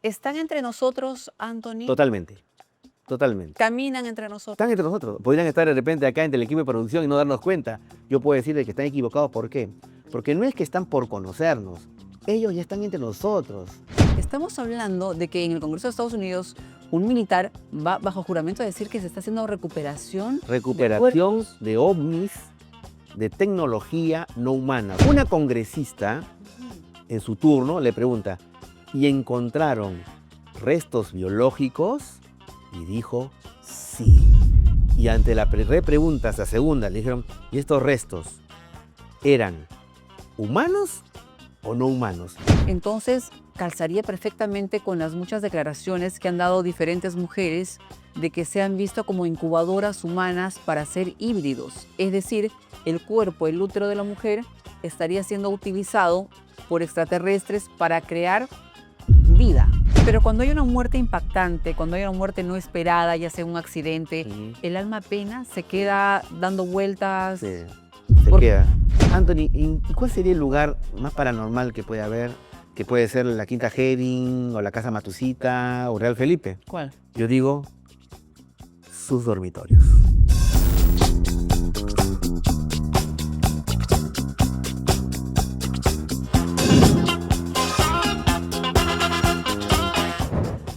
¿Están entre nosotros, Anthony? Totalmente, totalmente. ¿Caminan entre nosotros? Están entre nosotros. Podrían estar de repente acá entre el equipo de producción y no darnos cuenta. Yo puedo decirles que están equivocados. ¿Por qué? Porque no es que están por conocernos. Ellos ya están entre nosotros. Estamos hablando de que en el Congreso de Estados Unidos un militar va bajo juramento a decir que se está haciendo recuperación Recuperación de ovnis, de tecnología no humana. Una congresista, en su turno, le pregunta, ¿y encontraron restos biológicos? Y dijo, sí. Y ante la repregunta, la segunda, le dijeron, ¿y estos restos eran humanos o no humanos? Entonces, calzaría perfectamente con las muchas declaraciones que han dado diferentes mujeres de que se han visto como incubadoras humanas para ser híbridos. Es decir, el cuerpo, el útero de la mujer, estaría siendo utilizado por extraterrestres para crear vida. Pero cuando hay una muerte impactante, cuando hay una muerte no esperada, ya sea un accidente, el alma pena, se queda dando vueltas. Se queda. Anthony, ¿y cuál sería el lugar más paranormal que puede haber? Que puede ser la Quinta Hering, o la Casa Matusita, o Real Felipe. ¿Cuál? Yo digo, sus dormitorios.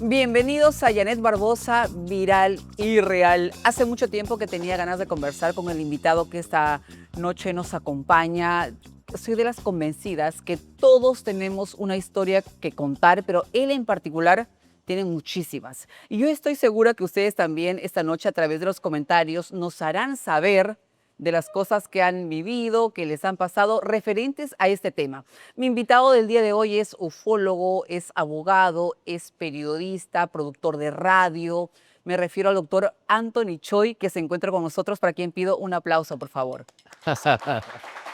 Bienvenidos a Janet Barbosa, Viral y Real. Hace mucho tiempo que tenía ganas de conversar con el invitado que esta noche nos acompaña. Soy de las convencidas que todos tenemos una historia que contar, pero él en particular tiene muchísimas. Y yo estoy segura que ustedes también esta noche a través de los comentarios nos harán saber de las cosas que han vivido, que les han pasado referentes a este tema. Mi invitado del día de hoy es ufólogo, es abogado, es periodista, productor de radio. Me refiero al doctor Anthony Choi, que se encuentra con nosotros, para quien pido un aplauso, por favor.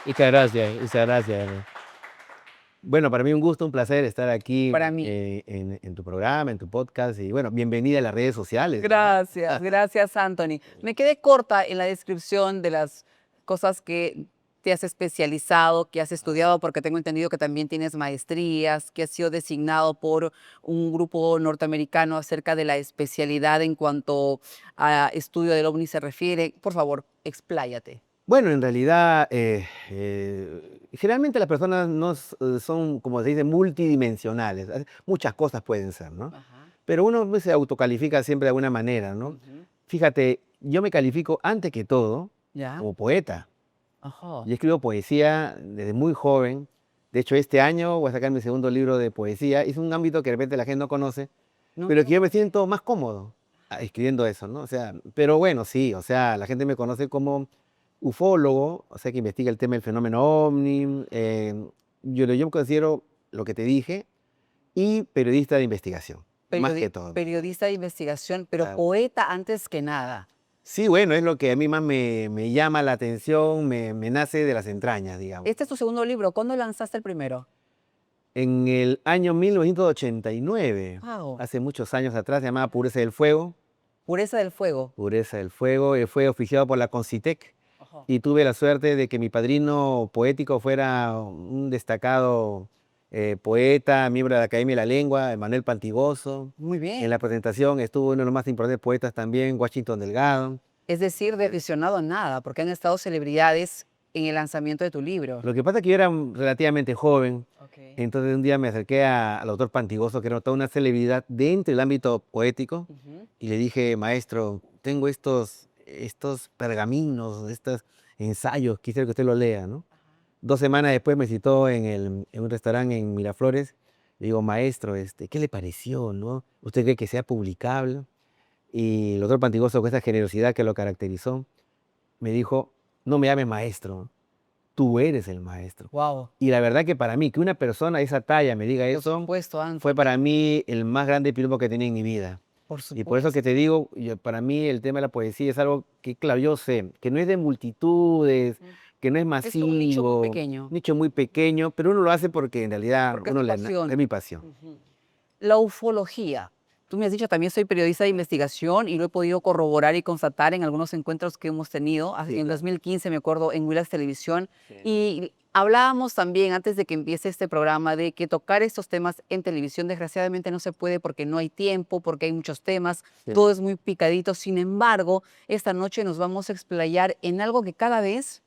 Muchas gracias, muchas gracias. Bueno, para mí un gusto, un placer estar aquí Para mí. en tu programa, en tu podcast. Y bueno, bienvenida a las redes sociales. Gracias, gracias, Anthony. Me quedé corta en la descripción de las cosas que te has especializado, que has estudiado, porque tengo entendido que también tienes maestrías, que has sido designado por un grupo norteamericano acerca de la especialidad en cuanto a estudio del OVNI se refiere. Por favor, expláyate. Bueno, en realidad, generalmente las personas no son, como se dice, multidimensionales. Muchas cosas pueden ser, ¿no? Ajá. Pero uno se autocalifica siempre de alguna manera, ¿no? Fíjate, yo me califico antes que todo ¿Ya? como poeta. Ajá. Yo escribo poesía desde muy joven. De hecho, este año voy a sacar mi segundo libro de poesía. Es un ámbito que de repente la gente no conoce, pero que yo me siento más cómodo escribiendo eso, ¿no? O sea, pero bueno, sí, o sea, la gente me conoce como ufólogo, o sea, que investiga el tema del fenómeno ovni. Yo me considero lo que te dije, y periodista de investigación, más que todo. Periodista de investigación, pero Claro. poeta antes que nada. Sí, bueno, es lo que a mí más me llama la atención, me nace de las entrañas, digamos. Este es tu segundo libro. ¿Cuándo lanzaste el primero? En el año 1989, Wow. hace muchos años atrás, se llamaba Pureza del Fuego. Pureza del Fuego. Pureza del Fuego, fue oficiado por la Concitec. Ajá. Y tuve la suerte de que mi padrino poético fuera un destacado poeta, miembro de la Academia de la Lengua, Manuel Pantigoso. Muy bien. En la presentación estuvo uno de los más importantes poetas también, Washington Delgado. Es decir, de visionado nada, porque han estado celebridades en el lanzamiento de tu libro. Lo que pasa es que yo era relativamente joven, Okay. entonces un día me acerqué al autor Pantigoso, que era toda una celebridad dentro del ámbito poético, y le dije, maestro, tengo estos pergaminos, estos ensayos, quisiera que usted lo lea, ¿no? 2 semanas después me citó en un restaurante en Miraflores. Le digo, maestro, ¿qué le pareció, no? ¿Usted cree que sea publicable? Y el doctor Pantigoso, con esa generosidad que lo caracterizó, me dijo, no me llames maestro, tú eres el maestro. Wow. Y la verdad que para mí, que una persona de esa talla me diga Por eso, supuesto, Anthony. fue para mí el más grande piropo que tenía en mi vida. Por supuesto. Y por eso que te digo, para mí el tema de la poesía es algo que, claro, yo sé, que no es de multitudes, que no es masivo. Es un nicho muy pequeño. Un nicho muy pequeño, pero uno lo hace porque en realidad Porque es tu pasión. es mi pasión. La ufología. tú me has dicho, también soy periodista de investigación y lo he podido corroborar y constatar en algunos encuentros que hemos tenido. Sí, En claro. 2015, me acuerdo, en Willax Televisión. Sí. Y hablábamos también, antes de que empiece este programa, de que tocar estos temas en televisión desgraciadamente no se puede porque no hay tiempo, porque hay muchos temas, Sí. todo es muy picadito. Sin embargo, esta noche nos vamos a explayar en algo que cada vez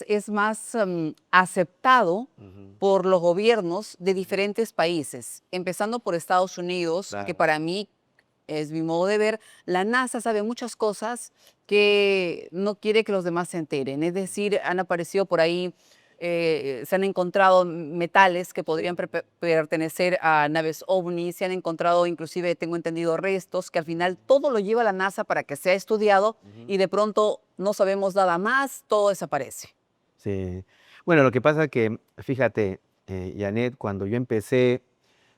es más aceptado Ujú. por los gobiernos de diferentes países, empezando por Estados Unidos, que Claro. para mí es mi modo de ver, la NASA sabe muchas cosas que no quiere que los demás se enteren. Es decir, han aparecido por ahí, se han encontrado metales que podrían pertenecer a naves ovnis, se han encontrado inclusive, tengo entendido, restos, que al final todo lo lleva la NASA para que sea estudiado Ujú. y de pronto no sabemos nada más, todo desaparece. Sí. Bueno, lo que pasa que, fíjate, Janet, cuando yo empecé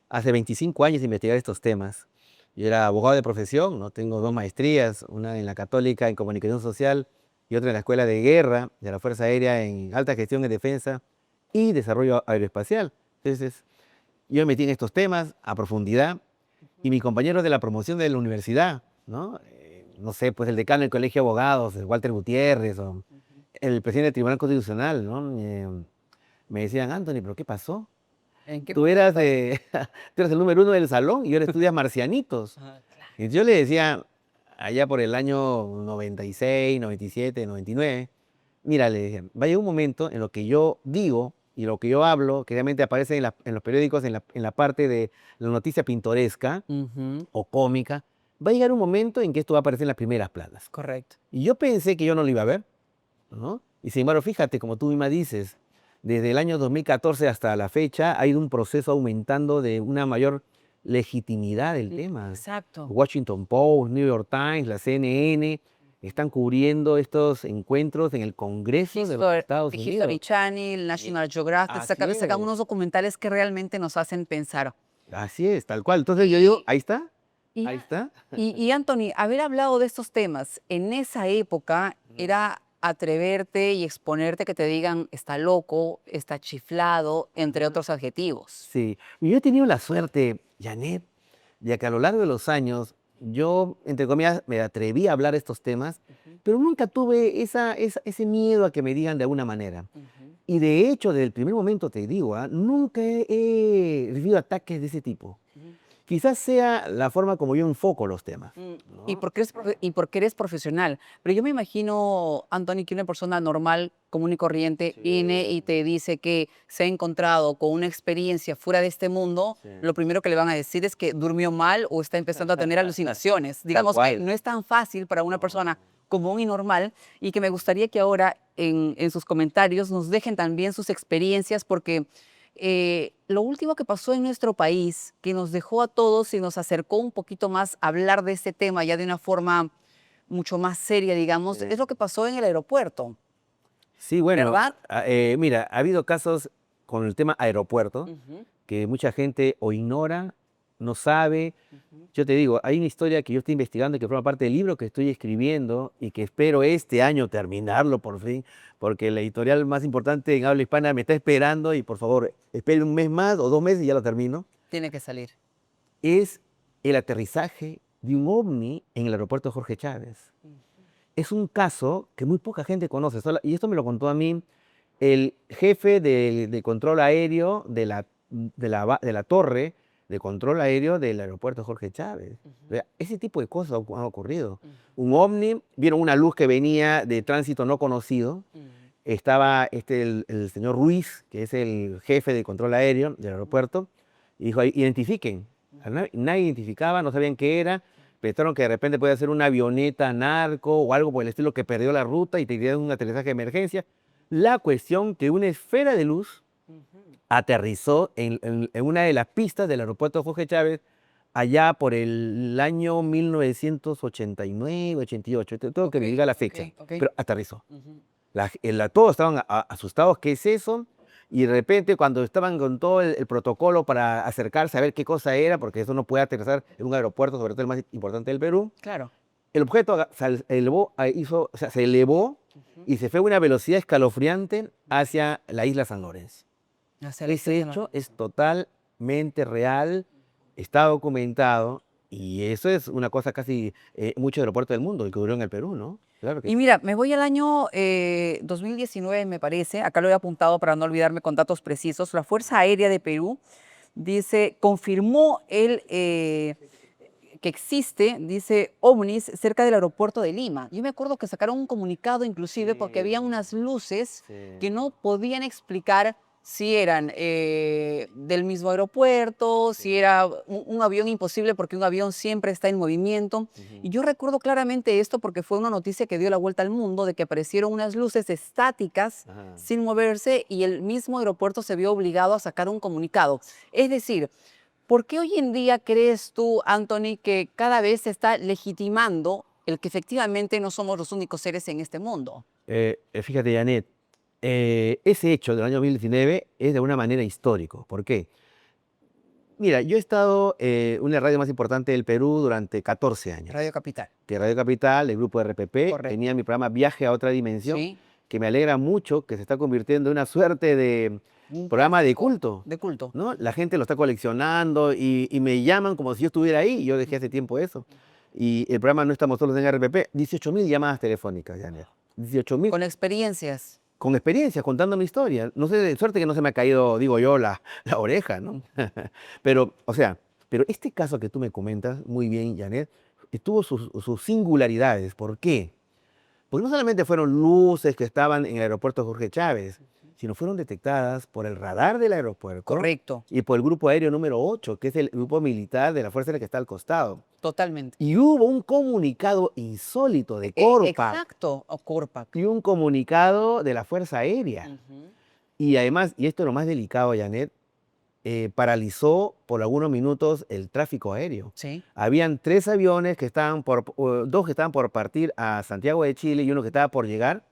hace 25 años a investigar estos temas, yo era abogado de profesión, ¿no? Tengo 2 maestrías, una en la Católica en Comunicación Social y otra en la Escuela de Guerra de la Fuerza Aérea en Alta Gestión y Defensa y Desarrollo Aeroespacial. Entonces, yo me metí en estos temas a profundidad y mi compañero de la promoción de la universidad, ¿no? No sé, pues el decano del Colegio de Abogados, el Walter Gutiérrez, o el presidente del Tribunal Constitucional, ¿no? Me decían, Anthony, ¿pero qué pasó? ¿En qué Tú eras, momento? tú eras el número 1 del salón y ahora estudias marcianitos. Ah, claro. Y yo le decía, allá por el año 96, 97, 99, mira, le decía, va a llegar un momento en lo que yo digo y lo que yo hablo, que realmente aparece en los periódicos, en la parte de la noticia pintoresca Ujú, o cómica, va a llegar un momento en que esto va a aparecer en las primeras planas. correcto. Y yo pensé que yo no lo iba a ver, ¿no? Y sin embargo, fíjate, como tú misma dices, desde el año 2014 hasta la fecha ha ido un proceso aumentando de una mayor legitimidad del tema. Exacto. Washington Post, New York Times, la CNN están cubriendo estos encuentros en el Congreso de los Estados History Unidos. Channel, Y National Geographic, así sacan es, unos documentales que realmente nos hacen pensar. así es, tal cual. Entonces yo digo, Y, ahí está, y, ahí está. y Anthony, haber hablado de estos temas en esa época Ujú. era atreverte y exponerte que te digan está loco, está chiflado, entre Ajá. otros adjetivos. Sí, y yo he tenido la suerte, Janet, ya que a lo largo de los años yo, entre comillas, me atreví a hablar estos temas, Ujú, pero nunca tuve ese miedo a que me digan de alguna manera. ujú, Y de hecho, desde el primer momento te digo, nunca he recibido ataques de ese tipo. ujú. Quizás sea la forma como yo enfoco los temas, Mm, Y ¿no? porque y porque eres profesional. Pero yo me imagino, Anthony, que una persona normal, común y corriente, viene Sí, y te dice que se ha encontrado con una experiencia fuera de este mundo. sí. Lo primero que le van a decir es que durmió mal o está empezando a tener alucinaciones. Tal Digamos que cual. no es tan fácil para una No. persona común y normal y que me gustaría que ahora en sus comentarios nos dejen también sus experiencias porque lo último que pasó en nuestro país, que nos dejó a todos y nos acercó un poquito más a hablar de este tema ya de una forma mucho más seria, digamos, es lo que pasó en el aeropuerto, Sí, bueno, ¿verdad? mira, ha habido casos con el tema aeropuerto Ujú, que mucha gente o ignora, no sabe. ujú. Yo te digo, hay una historia que yo estoy investigando y que forma parte del libro que estoy escribiendo y que espero este año terminarlo por fin, porque la editorial más importante en habla hispana me está esperando y por favor, espere un mes más o 2 meses y ya lo termino. Tiene que salir. Es el aterrizaje de un ovni en el aeropuerto Jorge Chávez. Es un caso que muy poca gente conoce, y esto me lo contó a mí el jefe de control aéreo de la torre de control aéreo del aeropuerto Jorge Chávez. O Ujú, sea, ese tipo de cosas han ocurrido. ujú, Un ovni, vieron una luz que venía de tránsito no conocido. ujú, Estaba el señor Ruiz, que es el jefe de control aéreo del aeropuerto, y dijo, identifiquen. ujú, Nadie identificaba, no sabían qué era. Pensaron que de repente podía ser una avioneta narco o algo por el estilo que perdió la ruta y te dieron un aterrizaje de emergencia. La cuestión que una esfera de luz ujú. aterrizó en una de las pistas del aeropuerto Jorge Chávez allá por el año 1989, 88. Tengo que Ok, me diga la ok, fecha, ok. pero aterrizó. Ujú. Todos estaban asustados, ¿qué es eso? Y de repente cuando estaban con todo el protocolo para acercarse a ver qué cosa era, porque eso no puede aterrizar en un aeropuerto, sobre todo el más importante del Perú, Claro. el objeto se elevó, o sea, se elevó Ujú. y se fue a una velocidad escalofriante hacia la isla San Lorenzo. Hacia la Ese isla de hecho es totalmente real. está documentado y eso es una cosa casi muchos aeropuertos del mundo que ocurrió en el Perú, ¿no? Claro que Y sí. mira, me voy al año 2019, me parece, acá lo he apuntado para no olvidarme con datos precisos. La Fuerza Aérea de Perú dice, confirmó que existe, dice, ovnis cerca del aeropuerto de Lima. Yo me acuerdo que sacaron un comunicado inclusive porque había Sí, unas luces sí. que no podían explicar si eran del mismo aeropuerto, si Sí. era un avión imposible porque un avión siempre está en movimiento. Y Ujú. yo recuerdo claramente esto porque fue una noticia que dio la vuelta al mundo de que aparecieron unas luces estáticas Ajá. sin moverse y el mismo aeropuerto se vio obligado a sacar un comunicado. Es decir, ¿por qué hoy en día crees tú, Anthony, que cada vez se está legitimando el que efectivamente no somos los únicos seres en este mundo? Fíjate, Janet, ese hecho del año 2019 es de una manera histórico. ¿Por qué? Mira, yo he estado en una radio más importante del Perú durante 14 años, Radio Capital. que Radio Capital, el grupo RPP, Correcto. tenía mi programa Viaje a otra dimensión, Sí, que me alegra mucho que se está convirtiendo en una suerte de un programa de clásico culto, de culto. ¿no? La gente lo está coleccionando y me llaman como si yo estuviera ahí, y yo dejé hace tiempo eso. Y el programa No Estamos Solos en RPP, 18.000 llamadas telefónicas, Janet. 18.000 Con experiencias. con experiencia, contando mi historia. No sé, de suerte que no se me ha caído, digo yo, la oreja, ¿no? Pero, o sea, pero este caso que tú me comentas muy bien, Janet, tuvo sus singularidades. ¿Por qué? Porque no solamente fueron luces que estaban en el aeropuerto Jorge Chávez, sino fueron detectadas por el radar del aeropuerto Correcto, y por el grupo aéreo número 8, que es el grupo militar de la Fuerza Aérea que está al costado. totalmente. Y hubo un comunicado insólito de Corpac Exacto, o Corpac. y un comunicado de la Fuerza Aérea. Ujú. Y además, y esto es lo más delicado, Janet, paralizó por algunos minutos el tráfico aéreo. Sí. Habían tres aviones que estaban dos que estaban por partir a Santiago de Chile y uno que estaba por llegar.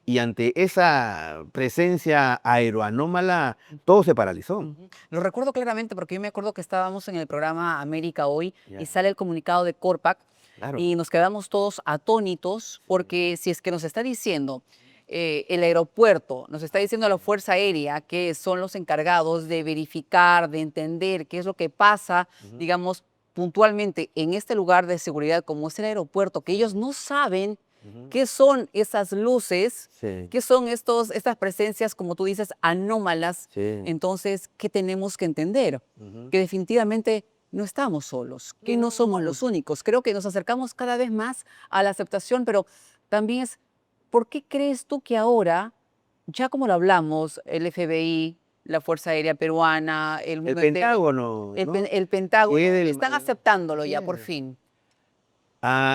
Y ante esa presencia aeroanómala, todo se paralizó. Ujú. Lo recuerdo claramente porque yo me acuerdo que estábamos en el programa América Hoy y Ya, sale el comunicado de Corpac claro. y nos quedamos todos atónitos porque si es que nos está diciendo el aeropuerto, nos está diciendo la Fuerza Aérea que son los encargados de verificar, de entender qué es lo que pasa, Ujú, digamos, puntualmente en este lugar de seguridad como es el aeropuerto, que ellos no saben ujú. qué son esas luces, Sí, qué son estas presencias, como tú dices, anómalas. sí. Entonces, ¿qué tenemos que entender? Ujú. Que definitivamente no estamos solos, que no somos No. los únicos. Creo que nos acercamos cada vez más a la aceptación, pero también es, ¿por qué crees tú que ahora, ya como lo hablamos, el FBI, la Fuerza Aérea Peruana, El Pentágono, ¿no? El Pentágono, Que es están aceptándolo sí. ya por fin?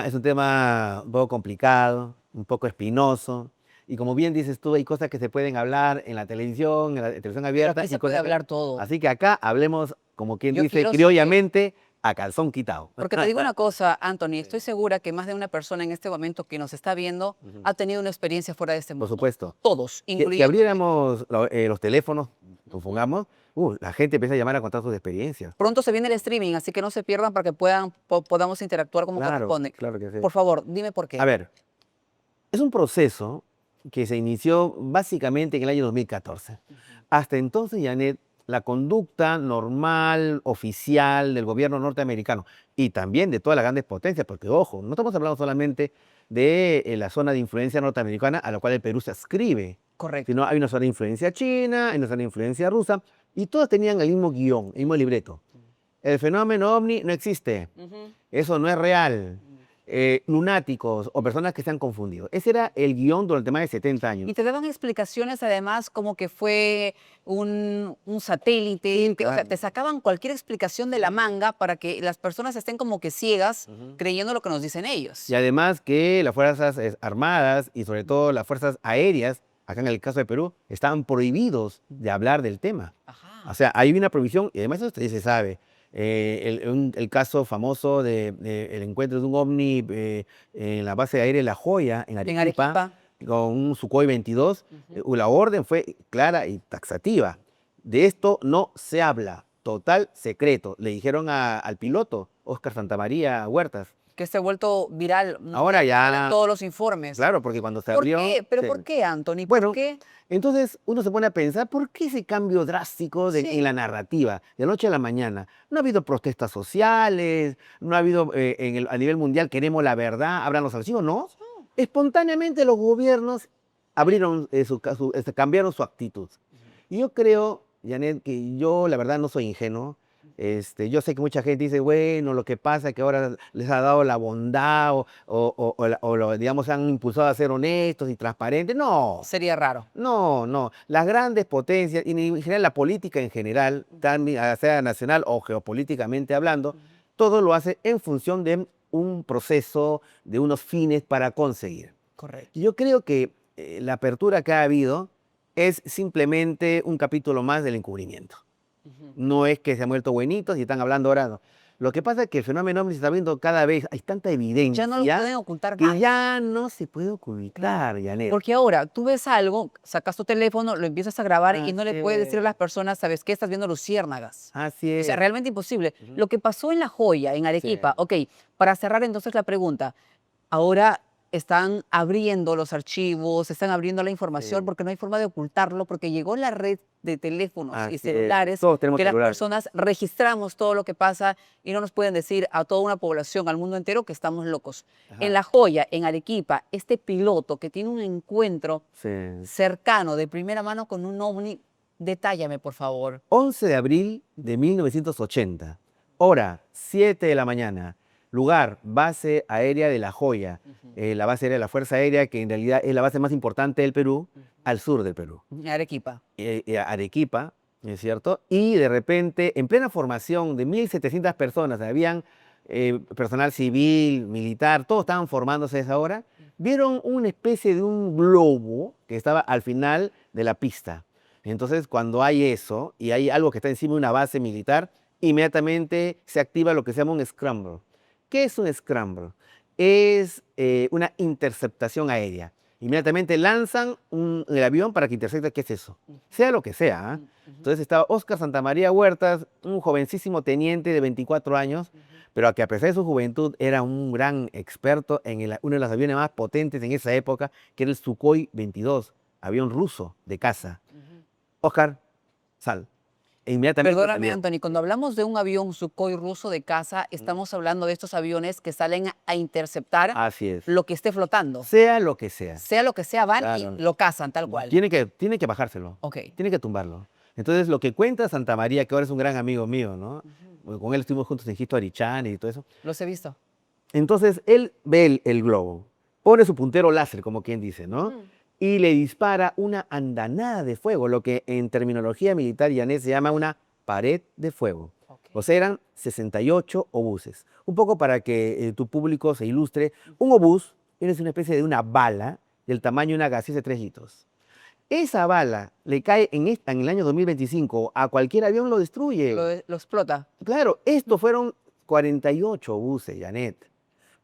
Es un tema un poco complicado, un poco espinoso. Y como bien dices tú, hay cosas que se pueden hablar en la televisión, en la televisión Pero abierta, aquí y se puede cosas que... hablar todo. Así que acá hablemos, como quien Yo dice, quiero saber. criollamente, a calzón quitado. Porque te digo una cosa, Anthony, estoy Sí. segura que más de una persona en este momento que nos está viendo Ujú. ha tenido una experiencia fuera de este Por mundo. supuesto. Todos, Si incluyéndome. abriéramos los teléfonos, supongamos, la gente empieza a llamar a contar sus experiencias. Pronto se viene el streaming, así que no se pierdan para que podamos interactuar como Claro, corresponde. claro que sí. Por favor, dime por A qué. ver, es un proceso que se inició básicamente en el año 2014. Hasta entonces, Janet, la conducta normal, oficial del gobierno norteamericano y también de todas las grandes potencias, porque ojo, no estamos hablando solamente de la zona de influencia norteamericana a la cual el Perú se adscribe, Correcto. sino hay una zona de influencia china, hay una zona de influencia rusa, y todas tenían el mismo guión, el mismo libreto. El fenómeno ovni no existe, Ujú. eso no es real. Lunáticos o personas que se han confundido. Ese era el guión durante más de 70 años. Y te daban explicaciones además como que fue un satélite, Sí, o sea, claro. te sacaban cualquier explicación de la manga para que las personas estén como que ciegas Ujú. creyendo lo que nos dicen ellos. Y además que las fuerzas armadas y sobre todo las fuerzas aéreas, acá en el caso de Perú, estaban prohibidos de hablar del tema. Ajá. O sea, hay una prohibición y además eso se sabe. El caso famoso el encuentro de un ovni en la base aérea de La Joya, en En Arequipa, Arequipa. con un Sukhoi 22, Ujú. la orden fue clara y taxativa. De esto no se habla, total secreto. Le dijeron al piloto, Óscar Santamaría Huertas, Que se ha vuelto viral. Ahora ya, Todos los informes. claro, porque cuando se ¿Por abrió... qué? ¿Pero sí. por qué, Anthony? Bueno, ¿Por qué? entonces uno se pone a pensar, ¿por qué ese cambio drástico Sí. en la narrativa de la noche a la mañana? No ha habido protestas sociales, no ha habido a nivel mundial queremos la verdad, abran los archivos, no. Espontáneamente los gobiernos abrieron cambiaron su actitud. Y yo creo, Janet, que yo la verdad no soy ingenuo. Yo sé que mucha gente dice, bueno, lo que pasa es que ahora les ha dado la bondad digamos, se han impulsado a ser honestos y transparentes. No, Sería raro. no, no. Las grandes potencias, y en general la política en general, sea nacional o geopolíticamente hablando, todo lo hace en función de un proceso, de unos fines para conseguir. Correcto. Yo creo que la apertura que ha habido es simplemente un capítulo más del encubrimiento. No es que se han muerto buenitos y están hablando ahora. No. Lo que pasa es que el fenómeno ovni se está viendo cada vez, hay tanta evidencia Ya no lo pueden ocultar que más. ya no se puede ocultar, Janet. Porque ahora tú ves algo, sacas tu teléfono, lo empiezas a grabar y no le Así puedes decir a es. las personas, ¿sabes qué? Estás viendo luciérnagas. Así O es. sea, realmente imposible. Lo que pasó en La Joya, en Arequipa, Sí. ok, para cerrar entonces la pregunta, ahora están abriendo los archivos, están abriendo la información Sí. porque no hay forma de ocultarlo, porque llegó la red de teléfonos Así y es. celulares Todos tenemos que las celulares. personas registramos todo lo que pasa y no nos pueden decir a toda una población, al mundo entero, que estamos locos. Ajá. En La Joya, en Arequipa, este piloto que tiene un encuentro Sí. cercano, de primera mano con un ovni, detállame, por favor. 11 de abril de 1980, hora 7 de la mañana, lugar, base aérea de La Joya, la base aérea de la Fuerza Aérea, que en realidad es la base más importante del Perú, al sur del Perú. Arequipa. Arequipa, ¿es cierto? Y de repente, en plena formación de 1.700 personas, habían personal civil, militar, todos estaban formándose a esa hora, vieron una especie de un globo que estaba al final de la pista. Entonces, cuando hay eso y hay algo que está encima de una base militar, inmediatamente se activa lo que se llama un scramble. ¿Qué es un scramble? Es una interceptación aérea. Inmediatamente lanzan el avión para que intercepte qué es eso, sea lo que sea. ¿Eh? Entonces estaba Óscar Santamaría Huertas, un jovencísimo teniente de 24 años, pero que a pesar de su juventud era un gran experto en uno de los aviones más potentes en esa época, que era el Sukhoi 22, avión ruso de caza. Óscar, sal. E inmediatamente Perdóname, salió. Anthony, cuando hablamos de un avión Sukhoi ruso de caza, estamos hablando de estos aviones que salen a interceptar Así es. lo que esté flotando. Sea lo que sea. Sea lo que sea, van Claro. y lo cazan tal cual. Tiene que bajárselo. Ok. Tiene que tumbarlo. Entonces, lo que cuenta Santa María, que ahora es un gran amigo mío, ¿no? Con él estuvimos juntos en Jisto Arichán y todo eso. Los he visto. Entonces, él ve el globo, pone su puntero láser, como quien dice, ¿no? Y le dispara una andanada de fuego, lo que en terminología militar yanés se llama una pared de fuego. Okay. O sea, eran 68 obuses. Un poco para que tu público se ilustre, un obús es una especie de una bala del tamaño de una gaseosa de 3 litros. Esa bala le cae en el año 2025 a cualquier avión, lo destruye. Lo explota. Claro, estos fueron 48 buses, Janet.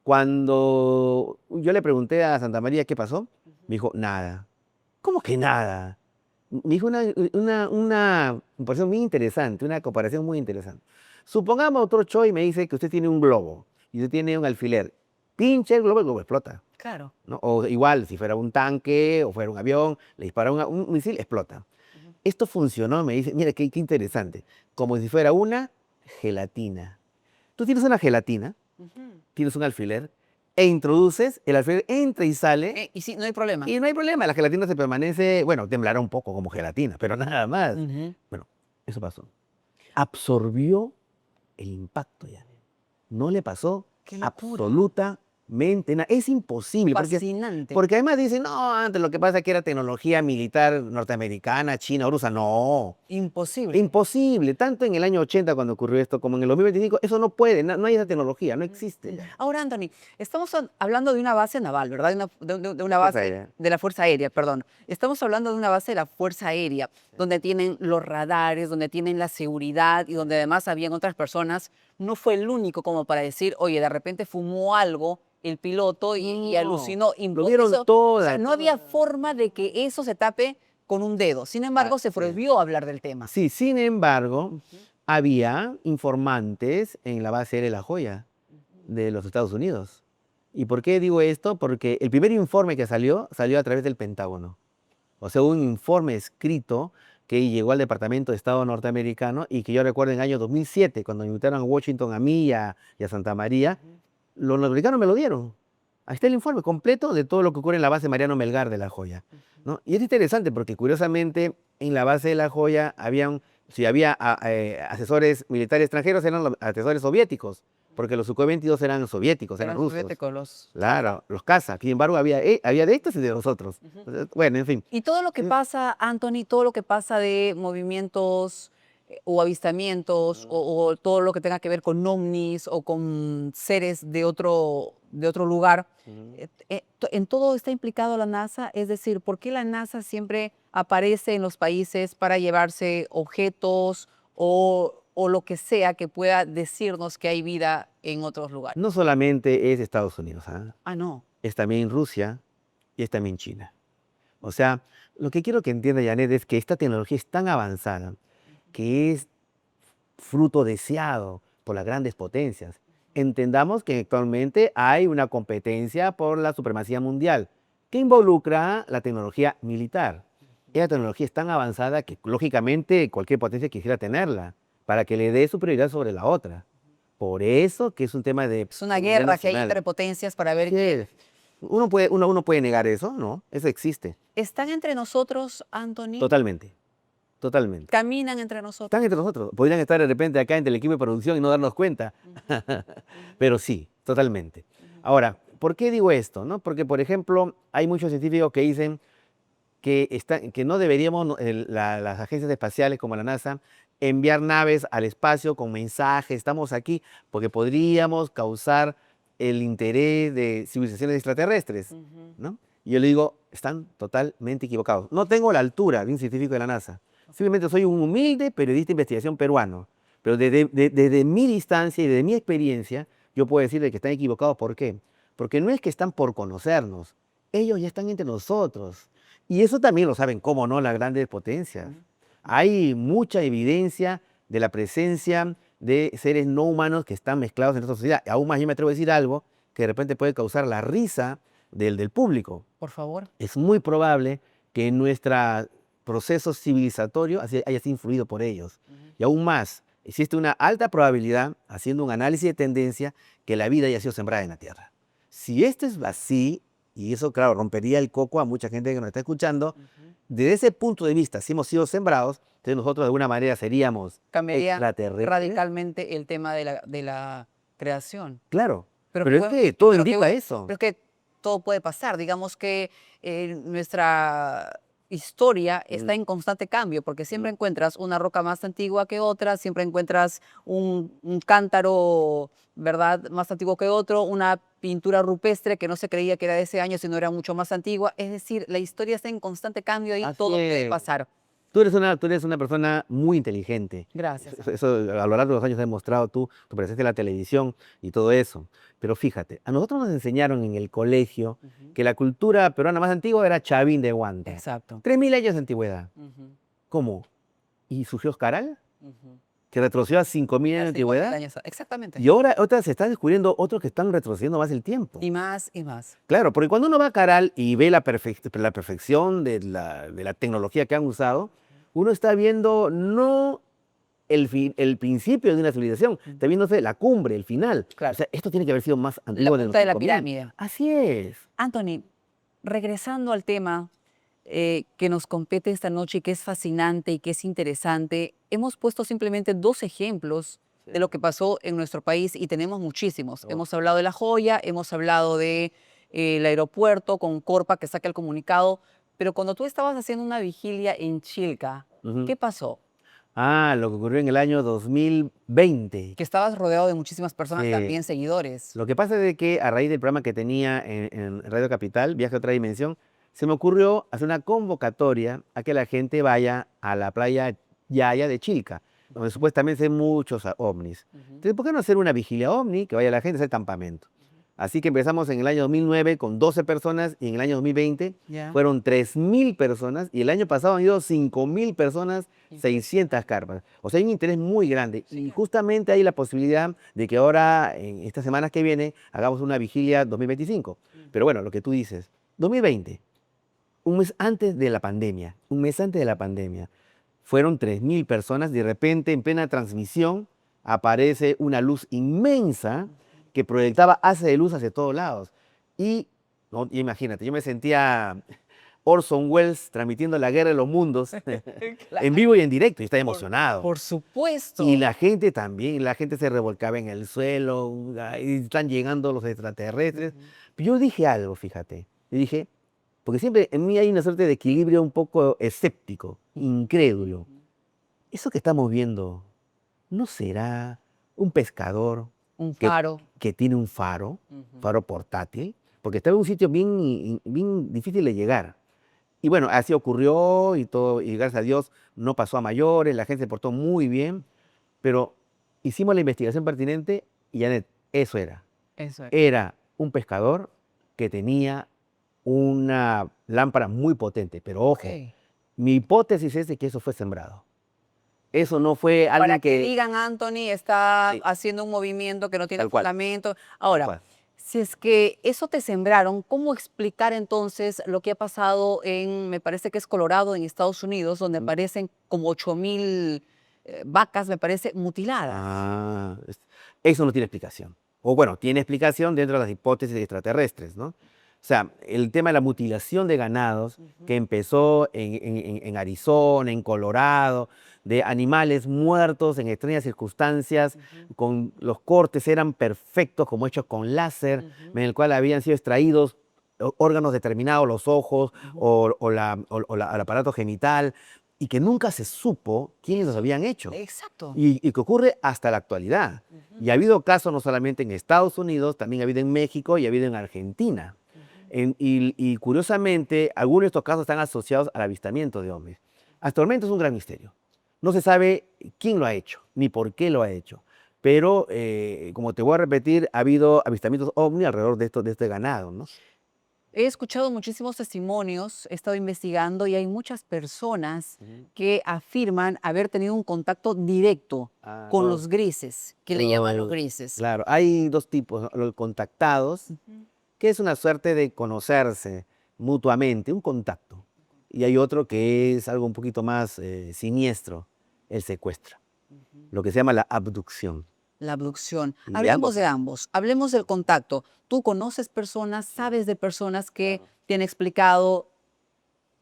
Cuando yo le pregunté a Santa María qué pasó, me dijo, nada. ¿Cómo que nada? Me dijo una comparación muy interesante, una comparación muy interesante. Supongamos, doctor Choi me dice que usted tiene un globo y usted tiene un alfiler. Pinche el globo explota. Claro. ¿No? O igual, si fuera un tanque o fuera un avión, le dispara un misil, explota. Esto funcionó, me dice, mira qué interesante, como si fuera una gelatina. Tú tienes una gelatina, tienes un alfiler, e introduces, el alfiler entra y sale. Y sí, no hay problema. Y no hay problema, la gelatina se permanece, bueno, temblará un poco como gelatina, pero nada más. Bueno, eso pasó. Absorbió el impacto, ya. No le pasó absolutamente nada. Es imposible. Fascinante. Porque además dicen, no, antes lo que pasa es que era tecnología militar norteamericana, china o rusa. No. Imposible. Imposible. Tanto en el año 80 cuando ocurrió esto, como en el 2025, eso no puede, no hay esa tecnología, no existe. Ahora, Anthony, estamos hablando de una base naval, ¿verdad? De una base de la Fuerza Aérea, perdón. Estamos hablando de una base de la Fuerza Aérea, donde tienen los radares, donde tienen la seguridad y donde además habían otras personas. No fue el único como para decir, oye, de repente fumó algo el piloto y alucinó. Lo vieron todas. O sea, no había forma de que eso se tape con un dedo. Sin embargo, se prohibió hablar del tema. Sí, sin embargo, había informantes en la base aérea de La Joya. de los Estados Unidos. ¿Y por qué digo esto? Porque el primer informe que salió a través del Pentágono. O sea, un informe escrito que llegó al Departamento de Estado norteamericano y que yo recuerdo en el año 2007, cuando me invitaron a Washington a mí y a Santa María, los norteamericanos me lo dieron. Ahí está el informe completo de todo lo que ocurre en la base Mariano Melgar de La Joya, ¿no? Y es interesante porque curiosamente en la base de La Joya si había asesores militares extranjeros, eran los asesores soviéticos, porque los Sukhoi-22 eran soviéticos, eran Eran rusos. soviéticos los... Claro, los caza. Sin embargo, había de estos y de los otros. Entonces, bueno, en fin. Y todo lo que pasa, Anthony, todo lo que pasa de movimientos o avistamientos o todo lo que tenga que ver con ovnis o con seres de otro lugar, en todo está implicado la NASA. Es decir, ¿por qué la NASA siempre aparece en los países para llevarse objetos o lo que sea que pueda decirnos que hay vida en otros lugares? No solamente es Estados Unidos, ¿ah? Ah, no. Es también Rusia y es también China. O sea, lo que quiero que entienda, Janet, es que esta tecnología es tan avanzada que es fruto deseado por las grandes potencias. Entendamos que actualmente hay una competencia por la supremacía mundial que involucra la tecnología militar. Esa tecnología es tan avanzada que lógicamente cualquier potencia quisiera tenerla para que le dé superioridad sobre la otra. Por eso que es un tema de Es una seguridad guerra que hay nacional. entre potencias para ver Sí, quién. uno puede negar eso, ¿no? Eso existe. ¿Están entre nosotros, Anthony? Totalmente, totalmente. ¿Caminan entre nosotros? Están entre nosotros. Podrían estar de repente acá entre el equipo de producción y no darnos cuenta. Pero sí, totalmente. Ahora, ¿por qué digo esto? ¿No? Porque, por ejemplo, hay muchos científicos que dicen que no deberíamos, las agencias espaciales como la NASA, enviar naves al espacio con mensajes, estamos aquí, porque podríamos causar el interés de civilizaciones extraterrestres, ¿no? Y yo le digo, están totalmente equivocados. No tengo la altura de un científico de la NASA. Simplemente soy un humilde periodista de investigación peruano. Pero desde mi distancia y desde mi experiencia, yo puedo decirle que están equivocados. ¿Por qué? Porque no es que están por conocernos. Ellos ya están entre nosotros. Y eso también lo saben, cómo no, las grandes potencias. Hay mucha evidencia de la presencia de seres no humanos que están mezclados en nuestra sociedad. Aún más, yo me atrevo a decir algo que de repente puede causar la risa del público. Por favor. Es muy probable que nuestro proceso civilizatorio haya sido influido por ellos. Y aún más, existe una alta probabilidad, haciendo un análisis de tendencia, que la vida haya sido sembrada en la Tierra. Si esto es así, y eso, claro, rompería el coco a mucha gente que nos está escuchando, desde ese punto de vista, si hemos sido sembrados, entonces nosotros de alguna manera seríamos Cambiaría extraterrestres. radicalmente el tema de la creación. Claro, Pero pero es fue- que todo pero que- indica eso. Pero es que todo puede pasar. Digamos que nuestra historia está en constante cambio, porque siempre encuentras una roca más antigua que otra, siempre encuentras un cántaro, ¿verdad?, más antiguo que otro, una pintura rupestre que no se creía que era de ese año, sino era mucho más antigua. Es decir, la historia está en constante cambio y Así todo puede es. pasar. Tú eres una persona muy inteligente. Gracias. Eso a lo largo de los años has demostrado tu presencia en la televisión y todo eso. Pero fíjate, a nosotros nos enseñaron en el colegio que la cultura peruana más antigua era Chavín de Huanta. Exacto. 3000 años de antigüedad. ¿Cómo? ¿Y surgió Caral? Que retrocedió a 5000 años de Hace 40 antigüedad. años, exactamente. Y ahora se están descubriendo otros que están retrocediendo más el tiempo. Y más y más. Claro, porque cuando uno va a Caral y ve la perfección de la tecnología que han usado, uno está viendo no el principio de una civilización, está viéndose la cumbre, el final. Claro. O sea, esto tiene que haber sido más La antiguo de punta de la 5000. pirámide. Así es. Anthony, regresando al tema que nos compete esta noche y que es fascinante y que es interesante, hemos puesto simplemente dos ejemplos de lo que pasó en nuestro país y tenemos muchísimos. Hemos hablado de La Joya, hemos hablado de el aeropuerto con Corpa que saca el comunicado, pero cuando tú estabas haciendo una vigilia en Chilca, ¿qué pasó? Lo que ocurrió en el año 2020. Que estabas rodeado de muchísimas personas Sí. también seguidores. Lo que pasa es de que a raíz del programa que tenía en Radio Capital, Viaje a otra dimensión, se me ocurrió hacer una convocatoria a que la gente vaya a la playa Yaya de Chilca, donde supuestamente hay muchos ovnis. Entonces, ¿por qué no hacer una vigilia ovni, que vaya la gente a hacer campamento? Así que empezamos en el año 2009 con 12 personas y en el año 2020 Ya. fueron 3.000 personas y el año pasado han ido 5.000 personas, 600 carpas. O sea, hay un interés muy grande y justamente hay la posibilidad de que ahora, en estas semanas que vienen, hagamos una vigilia 2025. Pero bueno, lo que tú dices, 2020, un mes antes de la pandemia, fueron 3.000 personas, de repente en plena transmisión aparece una luz inmensa que proyectaba hace de luz hacia todos lados. Y, no, y imagínate, yo me sentía Orson Welles transmitiendo la guerra de los mundos en vivo y en directo, y estaba emocionado. Por supuesto. Y la gente también, la gente se revolcaba en el suelo, y están llegando los extraterrestres. Pero yo dije algo, fíjate, yo dije, porque siempre en mí hay una suerte de equilibrio un poco escéptico, incrédulo. Eso que estamos viendo, ¿no será un pescador Un faro. que tiene un faro portátil? Porque estaba en un sitio bien difícil de llegar. Y bueno, así ocurrió y todo, y gracias a Dios no pasó a mayores, la gente se portó muy bien, pero hicimos la investigación pertinente y Janet, eso era. Eso es. Era un pescador que tenía una lámpara muy potente, pero ojo, Ok. mi hipótesis es de que eso fue sembrado. Eso no fue alguien Para que que... digan, Anthony está Sí. haciendo un movimiento que no tiene Tal cual. fundamento. Tal Ahora, cual. si es que eso te sembraron, ¿cómo explicar entonces lo que ha pasado en, me parece que es Colorado, en Estados Unidos, donde aparecen como 8.000 vacas, me parece, mutiladas? Ah, eso no tiene explicación. O bueno, tiene explicación dentro de las hipótesis extraterrestres, ¿no? O sea, el tema de la mutilación de ganados que empezó en Arizona, en Colorado, de animales muertos en extrañas circunstancias, con los cortes eran perfectos, como hechos con láser, en el cual habían sido extraídos órganos determinados, los ojos o el aparato genital, y que nunca se supo quiénes los habían hecho. Exacto. Y que ocurre hasta la actualidad. Y ha habido casos no solamente en Estados Unidos, también ha habido en México y ha habido en Argentina. Y curiosamente, algunos de estos casos están asociados al avistamiento de ovnis. Hasta el momento es un gran misterio. No se sabe quién lo ha hecho, ni por qué lo ha hecho. Pero, como te voy a repetir, ha habido avistamientos ovni alrededor de este ganado, ¿no? He escuchado muchísimos testimonios, he estado investigando y hay muchas personas que afirman haber tenido un contacto directo Ah, con no. los grises, que le llaman los grises. Claro, hay dos tipos, ¿no? Los contactados, que es una suerte de conocerse mutuamente, un contacto. Y hay otro que es algo un poquito más siniestro, el secuestro, lo que se llama la abducción. La abducción. Y de Hablemos ambos. de ambos. Hablemos del contacto. Tú conoces personas, sabes de personas que te han explicado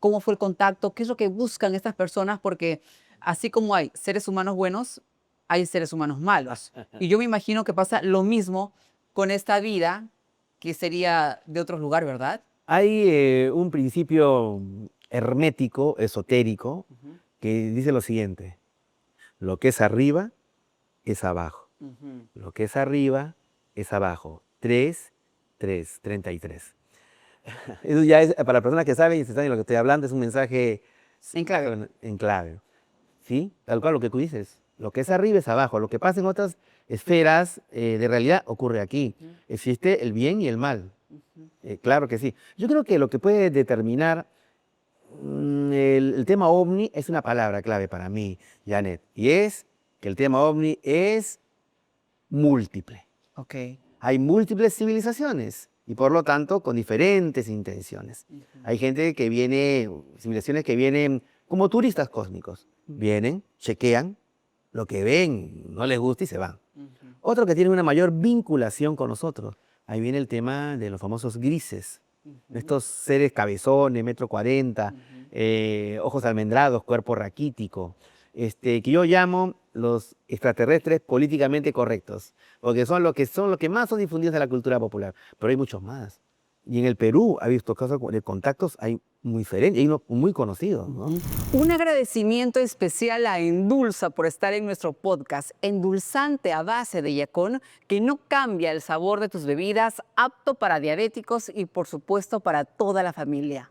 cómo fue el contacto, qué es lo que buscan estas personas, porque así como hay seres humanos buenos, hay seres humanos malos. Y yo me imagino que pasa lo mismo con esta vida, que sería de otro lugar, ¿verdad? Hay un principio hermético, esotérico, que dice lo siguiente: lo que es arriba es abajo. Lo que es arriba es abajo. 3, 3, 33. Eso ya es, para personas que saben y se saben de lo que estoy hablando, es un mensaje En clave. en clave. ¿Sí? Tal cual lo que tú dices. Lo que es arriba es abajo. Lo que pasa en otras esferas de realidad ocurre aquí. Existe el bien y el mal. Claro que sí. Yo creo que lo que puede determinar el tema ovni es una palabra clave para mí, Janet. Y es que el tema ovni es múltiple. Ok. Hay múltiples civilizaciones y por lo tanto con diferentes intenciones. Hay gente que viene, civilizaciones que vienen como turistas cósmicos. Vienen, chequean lo que ven, no les gusta y se van. Otros que tienen una mayor vinculación con nosotros. Ahí viene el tema de los famosos grises. Estos seres cabezones, 1,40 m, ojos almendrados, cuerpo raquítico, que yo llamo los extraterrestres políticamente correctos, porque son los que más son difundidos en la cultura popular, pero hay muchos más. Y en el Perú ha visto casos de contactos, hay muy diferentes, hay unos muy conocidos, ¿no? Un agradecimiento especial a Endulza por estar en nuestro podcast. Endulzante a base de yacón que no cambia el sabor de tus bebidas, apto para diabéticos y por supuesto para toda la familia.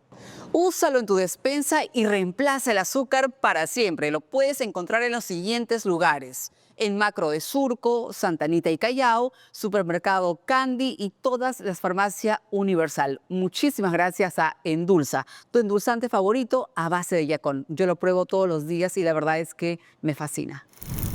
Úsalo en tu despensa y reemplaza el azúcar para siempre. Lo puedes encontrar en los siguientes lugares: en Macro de Surco, Santa Anita y Callao, Supermercado Candy y todas las farmacias Universal. Muchísimas gracias a Endulza, tu endulzante favorito a base de yacón. Yo lo pruebo todos los días y la verdad es que me fascina.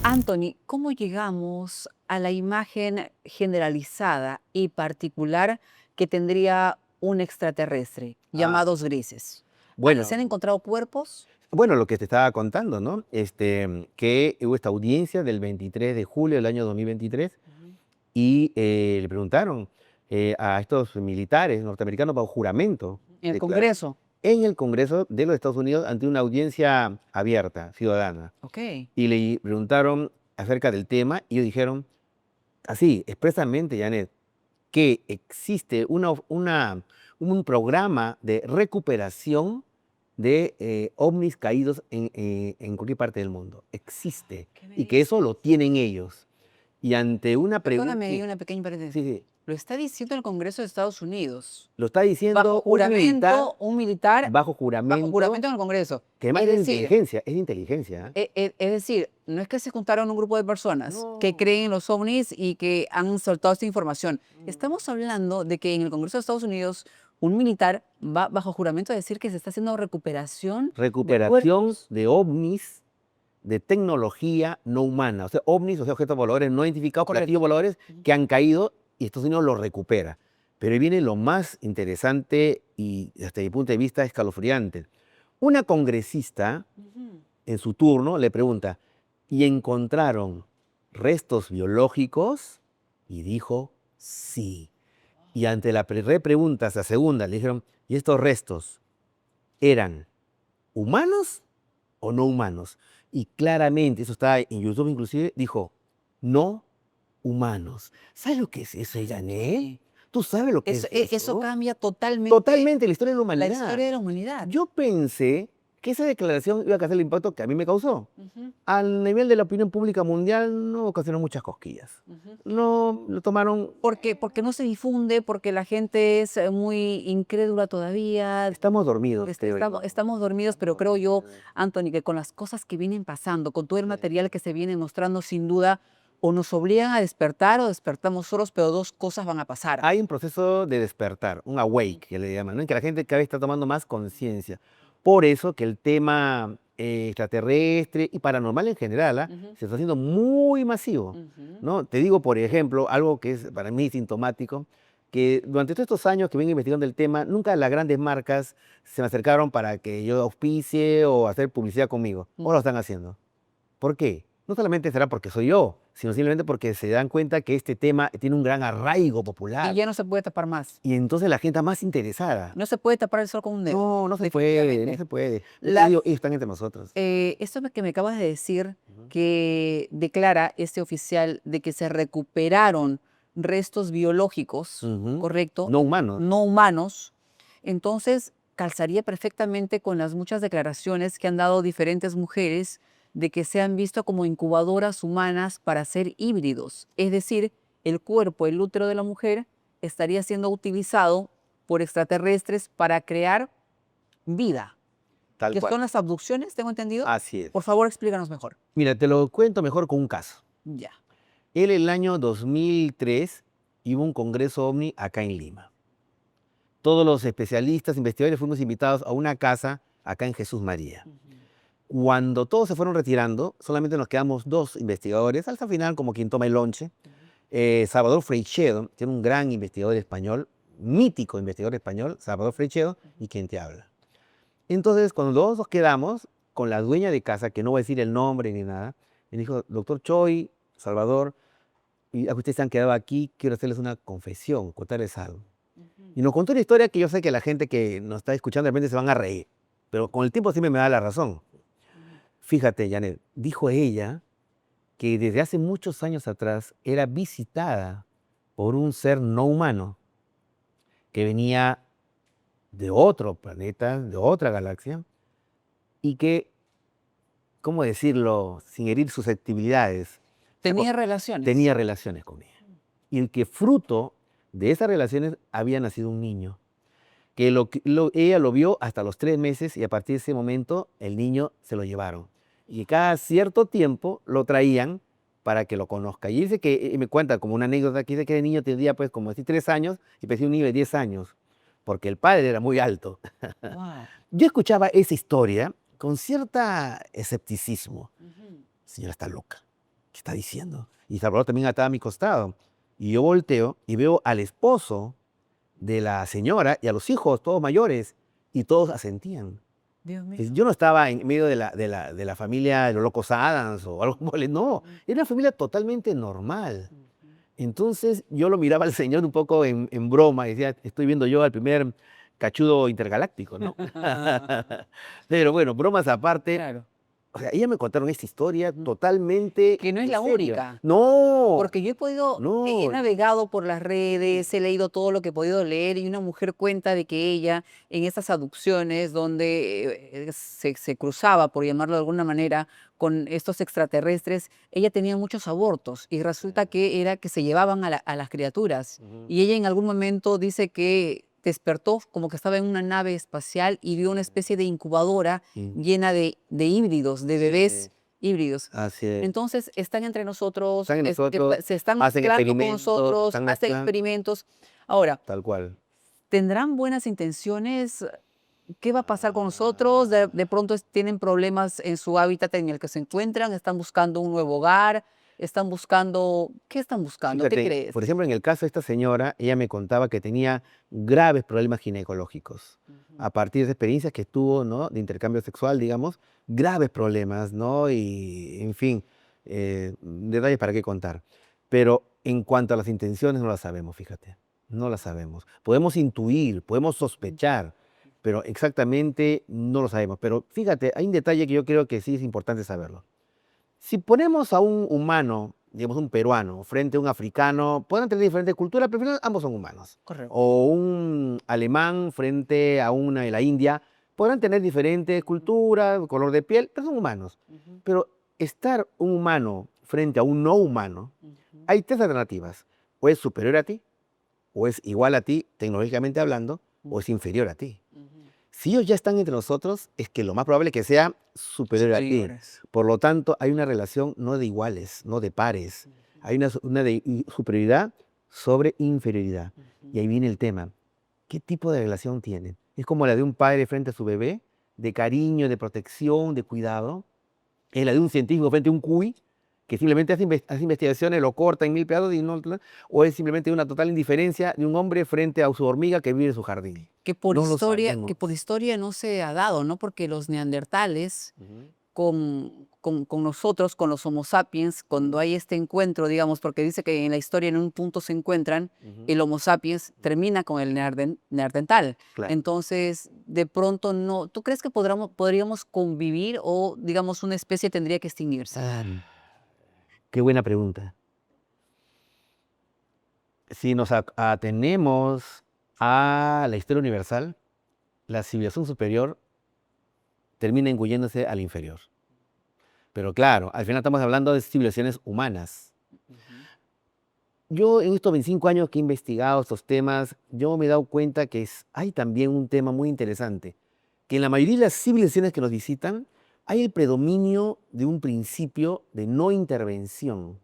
Anthony, ¿cómo llegamos a la imagen generalizada y particular que tendría un extraterrestre, llamados grises? Bueno, ¿Se han encontrado cuerpos? bueno, lo que te estaba contando, ¿no? Que hubo esta audiencia del 23 de julio del año 2023 y le preguntaron a estos militares norteamericanos bajo juramento En el declara- Congreso. en el Congreso de los Estados Unidos ante una audiencia abierta, ciudadana. Ok. Y le preguntaron acerca del tema y ellos dijeron así, expresamente, Janet, que existe un programa de recuperación de ovnis caídos en cualquier parte del mundo. Existe. ¿Qué me Y que eso lo tienen ellos. Y ante una pregunta... Perdóname, hay una pequeña paréntesis. Sí, sí. Lo está diciendo el Congreso de Estados Unidos. Lo está diciendo Bajo juramento, un militar bajo juramento, bajo juramento en el Congreso. que además Es es de decir, inteligencia, es de inteligencia. Es decir, no es que se juntaron un grupo de personas que No. creen en los ovnis y que han soltado esta información. Estamos hablando de que en el Congreso de Estados Unidos un militar va bajo juramento a decir que se está haciendo recuperación de Recuperación cuerpos. de ovnis de tecnología no humana. O sea, ovnis, o sea, objetos voladores no identificados, Correcto. platillos voladores que han caído y Estados Unidos los recupera. Pero ahí viene lo más interesante y desde mi punto de vista escalofriante. Una congresista en su turno le pregunta, ¿y encontraron restos biológicos? Y dijo, sí. Y ante la repregunta, esa segunda, le dijeron, ¿y estos restos eran humanos o no humanos? Y claramente, eso está en YouTube inclusive, dijo, no humanos. ¿Sabes lo que es eso, Janet? ¿Tú sabes lo que es eso? Eso cambia totalmente, Totalmente la historia de la la humanidad. historia de la humanidad. Yo pensé que esa declaración iba a causar el impacto que a mí me causó. Ujú, Al nivel de la opinión pública mundial no ocasionó muchas cosquillas. ujú. No lo tomaron... Porque no se difunde, porque la gente es muy incrédula todavía. Estamos dormidos, creo yo. Estamos dormidos, pero creo yo, Anthony, que con las cosas que vienen pasando, con todo el material que se viene mostrando, sin duda, o nos obligan a despertar o despertamos solos, pero dos cosas van a pasar. Hay un proceso de despertar, un awake, que le llaman, ¿no? En que la gente cada vez está tomando más conciencia. Por eso que el tema extraterrestre y paranormal en general Ujú. se está haciendo muy masivo, Ujú. ¿no? Te digo, por ejemplo, algo que es para mí sintomático, que durante todos estos años que vengo investigando el tema, nunca las grandes marcas se me acercaron para que yo auspicie o hacer publicidad conmigo. Ahora lo están haciendo. ¿Por qué? No solamente será porque soy yo, sino simplemente porque se dan cuenta que este tema tiene un gran arraigo popular. Y ya no se puede tapar más. Y entonces la gente está más interesada. No se puede tapar el sol con un dedo. No, no se puede, definitivamente. no se puede. La- Ellos están entre nosotros. Esto que me acabas de decir, Ujú. que declara este oficial de que se recuperaron restos biológicos, Ujú. ¿correcto? No humanos. No humanos, entonces calzaría perfectamente con las muchas declaraciones que han dado diferentes mujeres de que se han visto como incubadoras humanas para ser híbridos. Es decir, el cuerpo, el útero de la mujer estaría siendo utilizado por extraterrestres para crear vida. Tal ¿Qué cual. son las abducciones? ¿Tengo entendido? Así es. Por favor, explícanos mejor. Mira, te lo cuento mejor con un caso. Ya. En el año 2003 hubo un congreso OVNI acá en Lima. Todos los especialistas, investigadores fuimos invitados a una casa acá en Jesús María. Cuando todos se fueron retirando, solamente nos quedamos dos investigadores, hasta el final como quien toma el lonche. Salvador Freixedo, que era un gran investigador español, mítico investigador español, Salvador Freixedo, y quien te habla. Entonces, cuando todos nos quedamos con la dueña de casa, que no voy a decir el nombre ni nada, me dijo, doctor Choi, Salvador, y a que ustedes se han quedado aquí, quiero hacerles una confesión, contarles algo. Y nos contó una historia que yo sé que la gente que nos está escuchando de repente se van a reír, pero con el tiempo siempre me da la razón. Fíjate, Janet, dijo ella que desde hace muchos años atrás era visitada por un ser no humano que venía de otro planeta, de otra galaxia, y que, ¿cómo decirlo?, sin herir susceptibilidades, Tenía relaciones. tenía relaciones con ella. Y el que fruto de esas relaciones había nacido un niño, que ella lo vio hasta los 3 meses y a partir de ese momento el niño se lo llevaron. Y cada cierto tiempo lo traían para que lo conozca. Y dice que, y me cuenta como una anécdota, que dice que de niño tenía pues como decir 3 años y parecía un niño de 10 años, porque el padre era muy alto. Wow. Yo escuchaba esa historia con cierta escepticismo. Señora está loca. ¿Qué está diciendo? Y Salvador también estaba a mi costado. Y yo volteo y veo al esposo de la señora y a los hijos, todos mayores, y todos asentían. Dios mío. Yo no estaba en medio de la familia de los locos Adams o algo como no, era una familia totalmente normal. Entonces yo lo miraba al señor un poco en broma y decía, estoy viendo yo al primer cachudo intergaláctico, ¿no? Pero bueno, bromas aparte, Claro. o sea, ellas me contaron esta historia totalmente Que no es en la serio. única. No, Porque yo he no. navegado por las redes, he leído todo lo que he podido leer y una mujer cuenta de que ella en esas aducciones donde se cruzaba, por llamarlo de alguna manera, con estos extraterrestres, ella tenía muchos abortos y resulta que era que se llevaban a las criaturas. Ujú. Y ella en algún momento dice que despertó como que estaba en una nave espacial y vio una especie de incubadora Sí, llena de híbridos, de bebés sí, híbridos. así es. Entonces, están entre nosotros, Están en nosotros, se están hacen mezclando con experimentos, nosotros, están hacen mezclando, experimentos. Ahora, tal cual. ¿tendrán buenas intenciones? ¿Qué va a pasar con nosotros? De pronto tienen problemas en su hábitat en el que se encuentran, están buscando un nuevo hogar, están buscando, ¿qué están buscando? ¿Qué Fíjate, crees? por ejemplo, en el caso de esta señora, ella me contaba que tenía graves problemas ginecológicos. A partir de experiencias que tuvo, ¿no? De intercambio sexual, digamos, graves problemas, ¿no? Y, en fin, detalles para qué contar. Pero en cuanto a las intenciones, no las sabemos, fíjate. No las sabemos. Podemos intuir, podemos sospechar, pero exactamente no lo sabemos. Pero fíjate, hay un detalle que yo creo que sí es importante saberlo. Si ponemos a un humano, digamos un peruano, frente a un africano, pueden tener diferentes culturas, pero al final ambos son humanos. Correcto. O un alemán frente a una de la India, podrán tener diferentes culturas, color de piel, pero son humanos. Ujú, Pero estar un humano frente a un no humano, ujú, hay tres alternativas. O es superior a ti, o es igual a ti, tecnológicamente hablando, o es inferior a ti. ujú. Si ellos ya están entre nosotros, es que lo más probable es que sea superior a ti. Superiores. Por lo tanto, hay una relación no de iguales, no de pares. Hay una de superioridad sobre inferioridad. Y ahí viene el tema. ¿Qué tipo de relación tienen? Es como la de un padre frente a su bebé, de cariño, de protección, de cuidado. Es la de un científico frente a un cuy, que simplemente hace investigaciones, lo corta en mil pedazos y no, o es simplemente una total indiferencia de un hombre frente a su hormiga que vive en su jardín. No lo Que sabemos. por historia no se ha dado, ¿no? Porque los neandertales Ujú. con nosotros, con los Homo sapiens, cuando hay este encuentro, digamos, porque dice que en la historia en un punto se encuentran, Ujú. el Homo sapiens termina con el neandertal. Claro. Entonces, de pronto no, ¿tú crees que podríamos convivir o, digamos, una especie tendría que extinguirse? Qué buena pregunta. Si nos atenemos a la historia universal, la civilización superior termina engulléndose al inferior. Pero claro, al final estamos hablando de civilizaciones humanas. Ujú. Yo en estos 25 años que he investigado estos temas, yo me he dado cuenta que hay también un tema muy interesante, que en la mayoría de las civilizaciones que nos visitan hay el predominio de un principio de no intervención,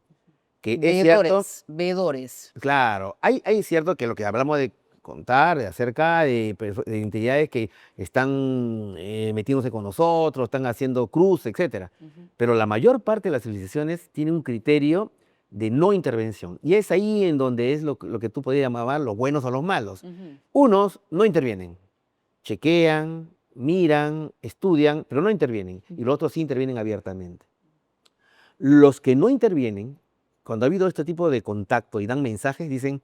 que es cierto. Veedores, veedores. Claro, hay cierto que lo que hablamos de contar de acerca de entidades que están metiéndose con nosotros, están haciendo cruz, etcétera. Ujú, Pero la mayor parte de las civilizaciones tiene un criterio de no intervención. Y es ahí en donde es lo que tú podrías llamar los buenos o los malos. ujú. Unos no intervienen, chequean, miran, estudian, pero no intervienen. Y los otros sí intervienen abiertamente. Los que no intervienen, cuando ha habido este tipo de contacto y dan mensajes, dicen,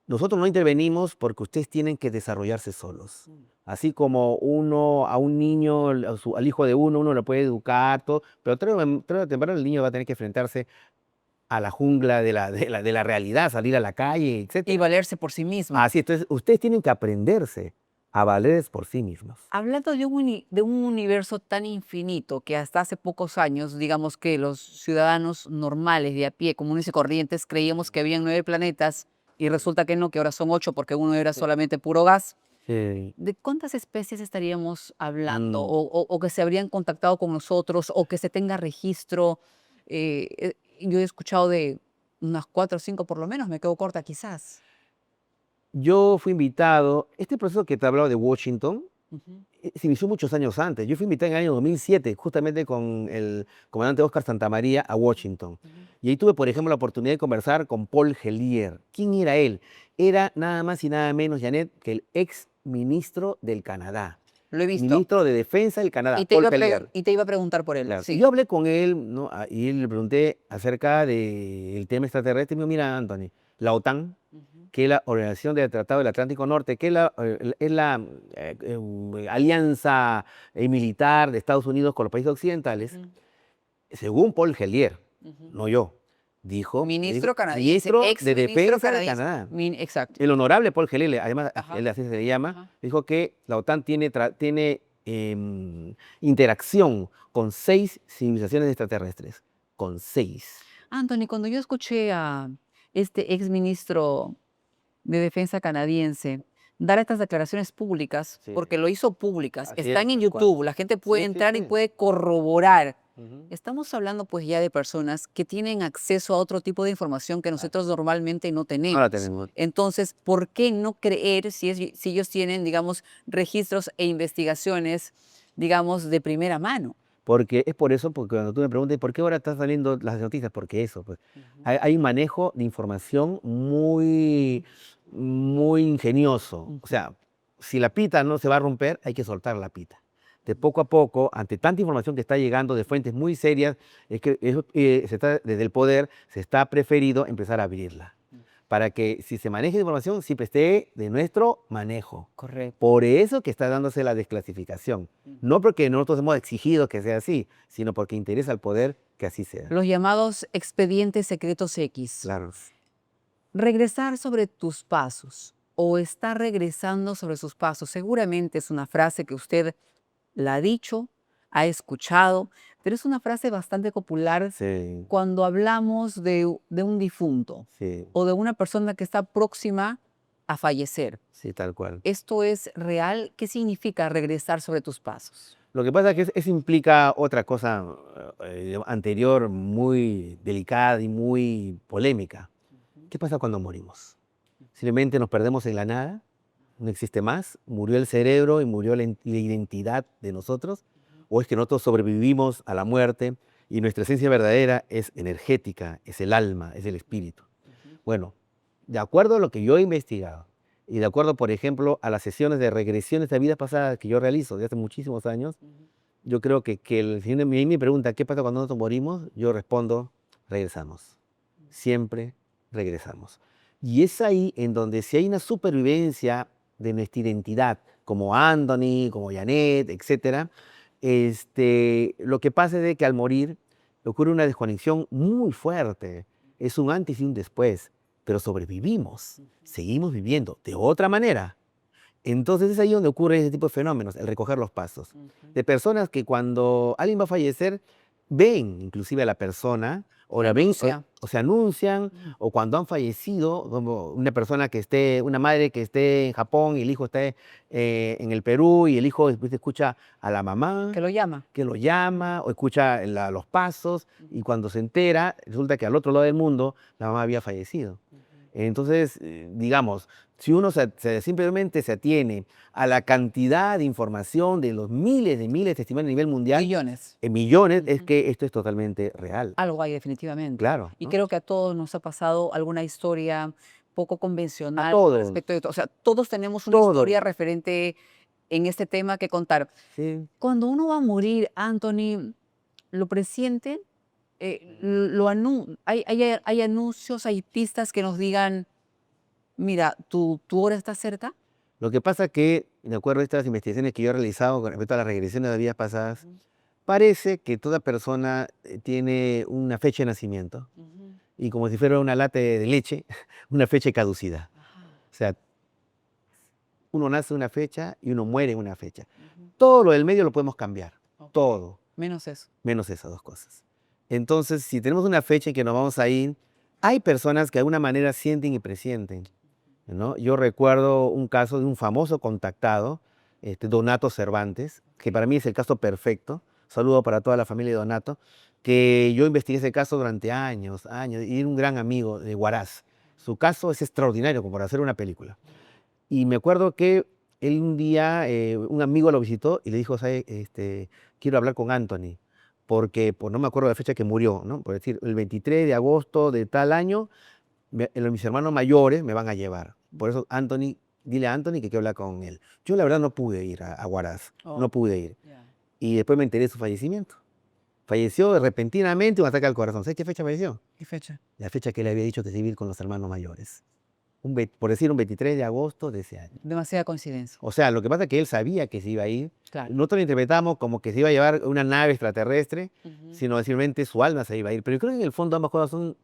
nosotros no intervenimos porque ustedes tienen que desarrollarse solos. Así como uno a un niño, al hijo de uno lo puede educar, todo, pero tarde o temprano el niño va a tener que enfrentarse a la jungla de la realidad, salir a la calle, Y etcétera. valerse por sí mismo. Así, entonces ustedes tienen que aprenderse a valerse por sí mismos. Hablando de un universo tan infinito que hasta hace pocos años, digamos que los ciudadanos normales de a pie, comunes y corrientes, creíamos que habían 9 planetas y resulta que no, que ahora son 8 porque uno era solamente puro gas. Sí. ¿De cuántas especies estaríamos hablando Mm, o que se habrían contactado con nosotros o que se tenga registro? Yo he escuchado de unas 4 o 5 por lo menos, me quedo corta quizás. Yo fui invitado, este proceso que te he hablado de Washington, Ujú, se inició muchos años antes. Yo fui invitado en el año 2007, justamente con el comandante Oscar Santamaría a Washington. ujú. Y ahí tuve, por ejemplo, la oportunidad de conversar con Paul Hellyer. ¿Quién era él? Era nada más y nada menos, Janet, que el ex ministro del Canadá. Lo he visto. Ministro de Defensa del Canadá, Y te Paul iba a Hellyer. y te iba a preguntar por él, Claro. Y sí. yo hablé con él, ¿no? Y le pregunté acerca del tema extraterrestre. Y me dijo, mira, Anthony, la OTAN, Ujú, que es la Organización del Tratado del Atlántico Norte, que es la alianza militar de Estados Unidos con los países occidentales, ujú, según Paul Hellyer, ujú. no yo, dijo, Ministro canadiense, ministro ex de ministro Defensa de canadiense. Canadá. Exacto. El honorable Paul Hellyer, además, Ajá, él así se le llama, ajá. dijo que la OTAN tiene interacción con 6 civilizaciones extraterrestres, con 6. Anthony, cuando yo escuché a este ex ministro de Defensa canadiense dar estas declaraciones públicas, Sí, porque lo hizo públicas, así es, están en tal cual. YouTube, la gente puede Sí, sí, entrar y sí. puede corroborar. Ujú. Estamos hablando pues ya de personas que tienen acceso a otro tipo de información que Claro. nosotros normalmente no No la tenemos. tenemos. Entonces, ¿por qué no creer si ellos tienen, digamos, registros e investigaciones, digamos, de primera mano? Porque es por eso, porque cuando tú me preguntas, ¿por qué ahora están saliendo las noticias? Porque eso, pues, Ujú, hay un manejo de información muy ingenioso. O ujú, sea, si la pita no se va a romper, hay que soltar la pita. De poco a poco, ante tanta información que está llegando de fuentes muy serias, es que desde el poder se está preferido empezar a abrirla. Para que si se maneja información, siempre esté de nuestro manejo. correcto. Por eso que está dándose la desclasificación. No porque nosotros hemos exigido que sea así, sino porque interesa al poder que así sea. Los llamados expedientes secretos X. Claro. Regresar sobre tus pasos o estar regresando sobre sus pasos. Seguramente es una frase que usted la ha dicho, ha escuchado, pero es una frase bastante popular Sí, cuando hablamos de un difunto sí, o de una persona que está próxima a fallecer. sí, tal cual. ¿Esto es real? ¿Qué significa regresar sobre tus pasos? Lo que pasa es que eso implica otra cosa anterior muy delicada y muy polémica. ¿Qué pasa cuando morimos? Simplemente nos perdemos en la nada, no existe más, murió el cerebro y murió la identidad de nosotros, o es que nosotros sobrevivimos a la muerte y nuestra esencia verdadera es energética, es el alma, es el espíritu. Bueno, de acuerdo a lo que yo he investigado y de acuerdo, por ejemplo, a las sesiones de regresiones de vidas pasadas que yo realizo desde hace muchísimos años, yo creo que el Señor me pregunta, ¿qué pasa cuando nosotros morimos? Yo respondo, regresamos. Siempre regresamos. Y es ahí en donde si hay una supervivencia de nuestra identidad, como Anthony, como Janet, etcétera, lo que pasa es de que al morir ocurre una desconexión muy fuerte. Es un antes y un después, pero sobrevivimos, seguimos viviendo de otra manera. Entonces es ahí donde ocurre ese tipo de fenómenos, el recoger los pasos. De personas que cuando alguien va a fallecer, ven inclusive a la persona, o Se la ven, anuncia. o se anuncian, o cuando han fallecido, como una persona que esté, una madre que esté en Japón y el hijo esté en el Perú y el hijo después escucha a la mamá Que lo llama. que lo llama o escucha los pasos y cuando se entera, resulta que al otro lado del mundo la mamá había fallecido. Entonces, digamos, si uno simplemente se atiene a la cantidad de información de los miles de testimonios a nivel mundial, Millones. en millones, es que esto es totalmente real. Algo hay definitivamente. Claro, Y ¿no? creo que a todos nos ha pasado alguna historia poco A convencional todos, respecto de esto. O sea, todos tenemos una todos. historia referente en este tema que contar. Sí. Cuando uno va a morir, Anthony, ¿lo presiente? ¿Hay anuncios, hay pistas que nos digan, mira, tu hora está cerca? Lo que pasa que, de acuerdo a estas investigaciones que yo he realizado con respecto a las regresiones de vidas pasadas, parece que toda persona tiene una fecha de nacimiento Ujú. y como si fuera una lata de leche, una fecha de caducidad. Ajá. O sea, uno nace en una fecha y uno muere en una fecha. Ujú. Todo lo del medio lo podemos cambiar, Ok. todo, Menos eso. menos esas dos cosas. Entonces, si tenemos una fecha en que nos vamos a ir, hay personas que de alguna manera sienten y presienten, ¿no? Yo recuerdo un caso de un famoso contactado, Donato Cervantes, que para mí es el caso perfecto. Saludo para toda la familia de Donato, que yo investigué ese caso durante años, años, y era un gran amigo de Huaraz. Su caso es extraordinario como para hacer una película. Y me acuerdo que él un día, un amigo lo visitó y le dijo, ¿sabe? Quiero hablar con Anthony, porque pues, no me acuerdo la fecha que murió, ¿no? Por decir, el 23 de agosto de tal año, mis hermanos mayores me van a llevar. Por eso, Anthony, dile a Anthony que quiero hablar con él. Yo la verdad no pude ir a Huaraz, no Oh, pude ir. ya. Y después me enteré de su fallecimiento. Falleció repentinamente un ataque al corazón. ¿Sabes qué fecha falleció? ¿Qué fecha? La fecha que él había dicho que se iba a ir con los hermanos mayores. Por decir, un 23 de agosto de ese año. Demasiada coincidencia. O sea, lo que pasa es que él sabía que se iba a ir. Claro. Nosotros lo interpretamos como que se iba a llevar una nave extraterrestre, Ujú. sino simplemente su alma se iba a ir. Pero yo creo que en el fondo ambas cosas son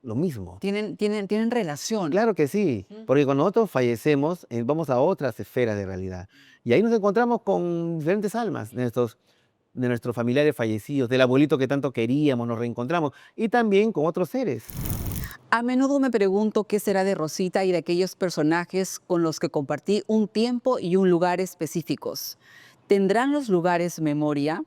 lo mismo. Tienen relación. Claro que sí, Ujú. porque cuando nosotros fallecemos, vamos a otras esferas de realidad. Y ahí nos encontramos con diferentes almas de nuestros familiares fallecidos, del abuelito que tanto queríamos, nos reencontramos, y también con otros seres. A menudo me pregunto qué será de Rosita y de aquellos personajes con los que compartí un tiempo y un lugar específicos. ¿Tendrán los lugares memoria?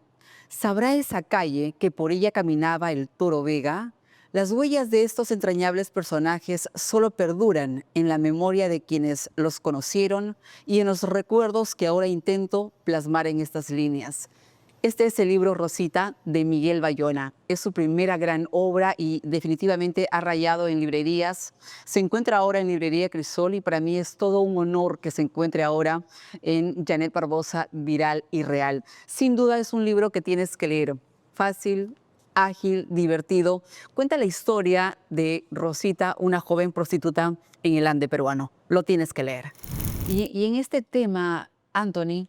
¿Sabrá esa calle que por ella caminaba el Toro Vega? Las huellas de estos entrañables personajes solo perduran en la memoria de quienes los conocieron y en los recuerdos que ahora intento plasmar en estas líneas. Este es el libro Rosita de Miguel Bayona. Es su primera gran obra y definitivamente ha rayado en librerías. Se encuentra ahora en Librería Crisol y para mí es todo un honor que se encuentre ahora en Janet Barbosa, Viral y Real. Sin duda es un libro que tienes que leer. Fácil, ágil, divertido. Cuenta la historia de Rosita, una joven prostituta en el Ande peruano. Lo tienes que leer. Y en este tema, Anthony,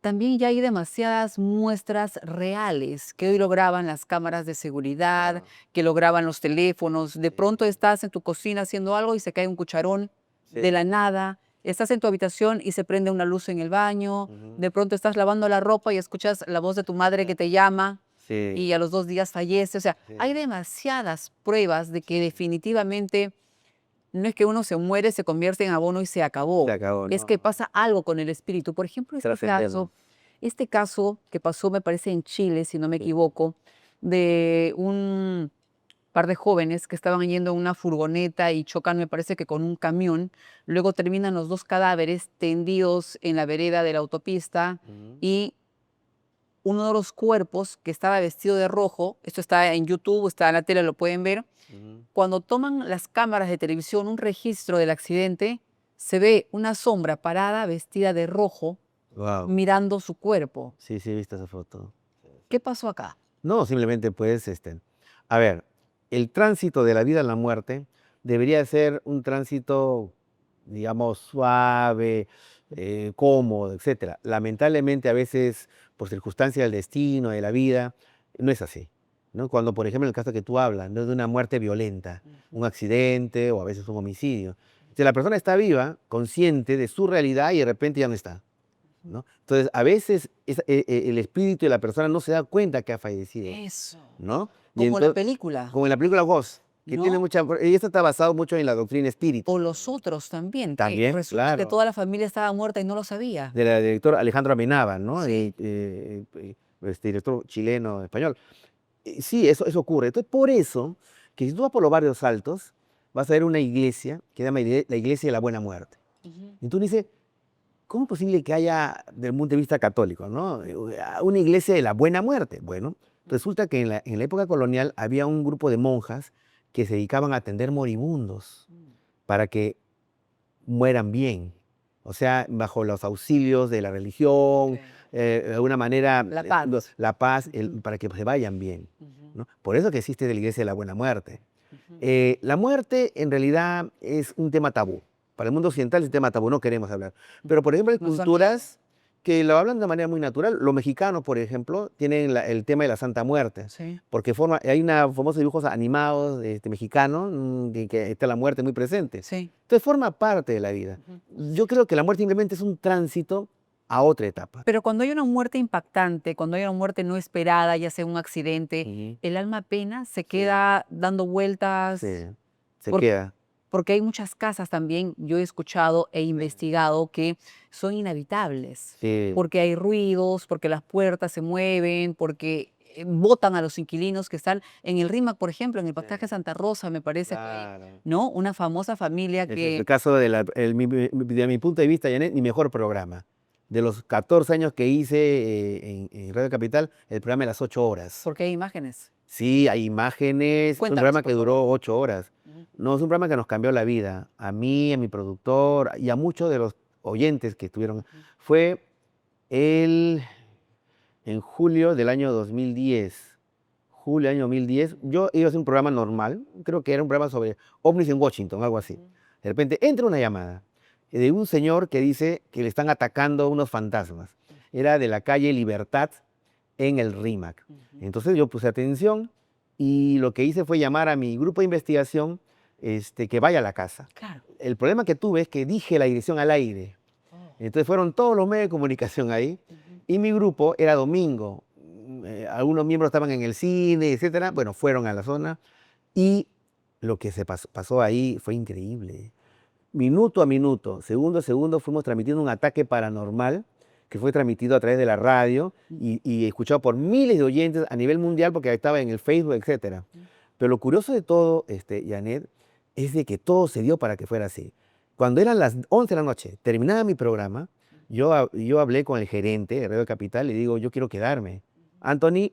también ya hay demasiadas muestras reales que hoy lo graban las cámaras de seguridad, Claro. que lo graban los teléfonos. De Sí. pronto estás en tu cocina haciendo algo y se cae un cucharón Sí. de la nada. Estás en tu habitación y se prende una luz en el baño. Ujú. De pronto estás lavando la ropa y escuchas la voz de tu madre que te llama Sí. y a los 2 días fallece. O sea, Sí. hay demasiadas pruebas de que definitivamente no es que uno se muere, se convierte en abono y se acabó. Se acabó, Es no. que pasa algo con el espíritu. Por ejemplo, Trascenderlo. este caso que pasó, me parece, en Chile, si no me Sí. equivoco, de un par de jóvenes que estaban yendo en una furgoneta y chocan, me parece que con un camión. Luego terminan los dos cadáveres tendidos en la vereda de la autopista Ujú. y uno de los cuerpos que estaba vestido de rojo, esto está en YouTube, está en la tele, lo pueden ver. Ujú. Cuando toman las cámaras de televisión un registro del accidente, se ve una sombra parada vestida de rojo Wow. mirando su cuerpo. Sí, sí, he visto esa foto. ¿Qué pasó acá? No, simplemente pues, a ver, el tránsito de la vida a la muerte debería ser un tránsito, digamos, suave, cómodo, etcétera. Lamentablemente a veces, por circunstancias del destino, de la vida, no es así, ¿no? Cuando, por ejemplo, en el caso que tú hablas, ¿no? De una muerte violenta, un accidente o a veces un homicidio. Si la persona está viva, consciente de su realidad y de repente ya no está, ¿no? Entonces, a veces el espíritu de la persona no se da cuenta que ha fallecido, Eso. ¿no? Y Como la entonces, película, como en la película Ghost, que tiene ¿no? mucha... Y esto está basado mucho en la doctrina espírita. O los otros también, que También, resulta que claro. toda la familia estaba muerta y no lo sabía. Del director Alejandro Amenábar, ¿no? Sí. Este director chileno, español. Sí, eso ocurre. Entonces, por eso, que si tú vas por los barrios altos, vas a ver una iglesia que se llama la Iglesia de la Buena Muerte. Ujú. Y tú dices, ¿cómo es posible que haya, desde el punto de vista católico, ¿no? Una iglesia de la buena muerte? Bueno, resulta que en la época colonial había un grupo de monjas que se dedicaban a atender moribundos para que mueran bien. O sea, bajo los auxilios de la religión, Ok. de alguna manera, La paz. la paz, Ujú. para que se vayan bien, Ujú. ¿no? Por eso que existe la iglesia de la buena muerte. Ujú. La muerte en realidad es un tema tabú. Para el mundo occidental es un tema tabú, no queremos hablar. Pero por ejemplo hay Nos da culturas que lo hablan de manera muy natural. Los mexicanos, por ejemplo, tienen el tema de la Santa Muerte. Sí. Porque hay una famosos dibujos animados mexicanos que está la muerte muy presente. Sí. Entonces forma parte de la vida. Ujú. Yo creo que la muerte simplemente es un tránsito a otra etapa. Pero cuando hay una muerte impactante, cuando hay una muerte no esperada, ya sea un accidente, Ujú. el alma pena se queda dando vueltas. Sí, se Por- queda. Porque hay muchas casas también, yo he escuchado e investigado que son inhabitables, Sí. porque hay ruidos, porque las puertas se mueven, porque votan a los inquilinos que están en el RIMAC, por ejemplo, en el pasaje Sí. Santa Rosa, me parece que hay, Claro. ¿no? Una famosa familia Es que... el caso de mi punto de vista, Janet, mi mejor programa. De los 14 años que hice en Radio Capital, el programa de las 8 horas. Porque hay imágenes. Sí, hay imágenes, un Cuéntanos, programa por que favor. duró 8 horas. Ujú. No, es un programa que nos cambió la vida, a mí, a mi productor y a muchos de los oyentes que estuvieron. Fue el, en julio del año 2010. Julio del año 2010, yo iba a hacer un programa normal, creo que era un programa sobre ovnis en Washington, algo así. De repente entra una llamada de un señor que dice que le están atacando unos fantasmas. Era de la calle Libertad en el RIMAC. Entonces yo puse atención y lo que hice fue llamar a mi grupo de investigación que vaya a la casa. Claro. El problema que tuve es que dije la dirección al aire. Oh. Entonces fueron todos los medios de comunicación ahí y mi grupo era domingo. Algunos miembros estaban en el cine, etcétera. Bueno, fueron a la zona y lo que se pasó ahí fue increíble. Minuto a minuto, segundo a segundo, fuimos transmitiendo un ataque paranormal que fue transmitido a través de la radio y escuchado por miles de oyentes a nivel mundial porque estaba en el Facebook, etcétera. Pero lo curioso de todo, Janet, es de que todo se dio para que fuera así. Cuando eran las 11 de la noche, terminaba mi programa, yo hablé con el gerente de Radio Capital y digo, yo quiero quedarme. Anthony,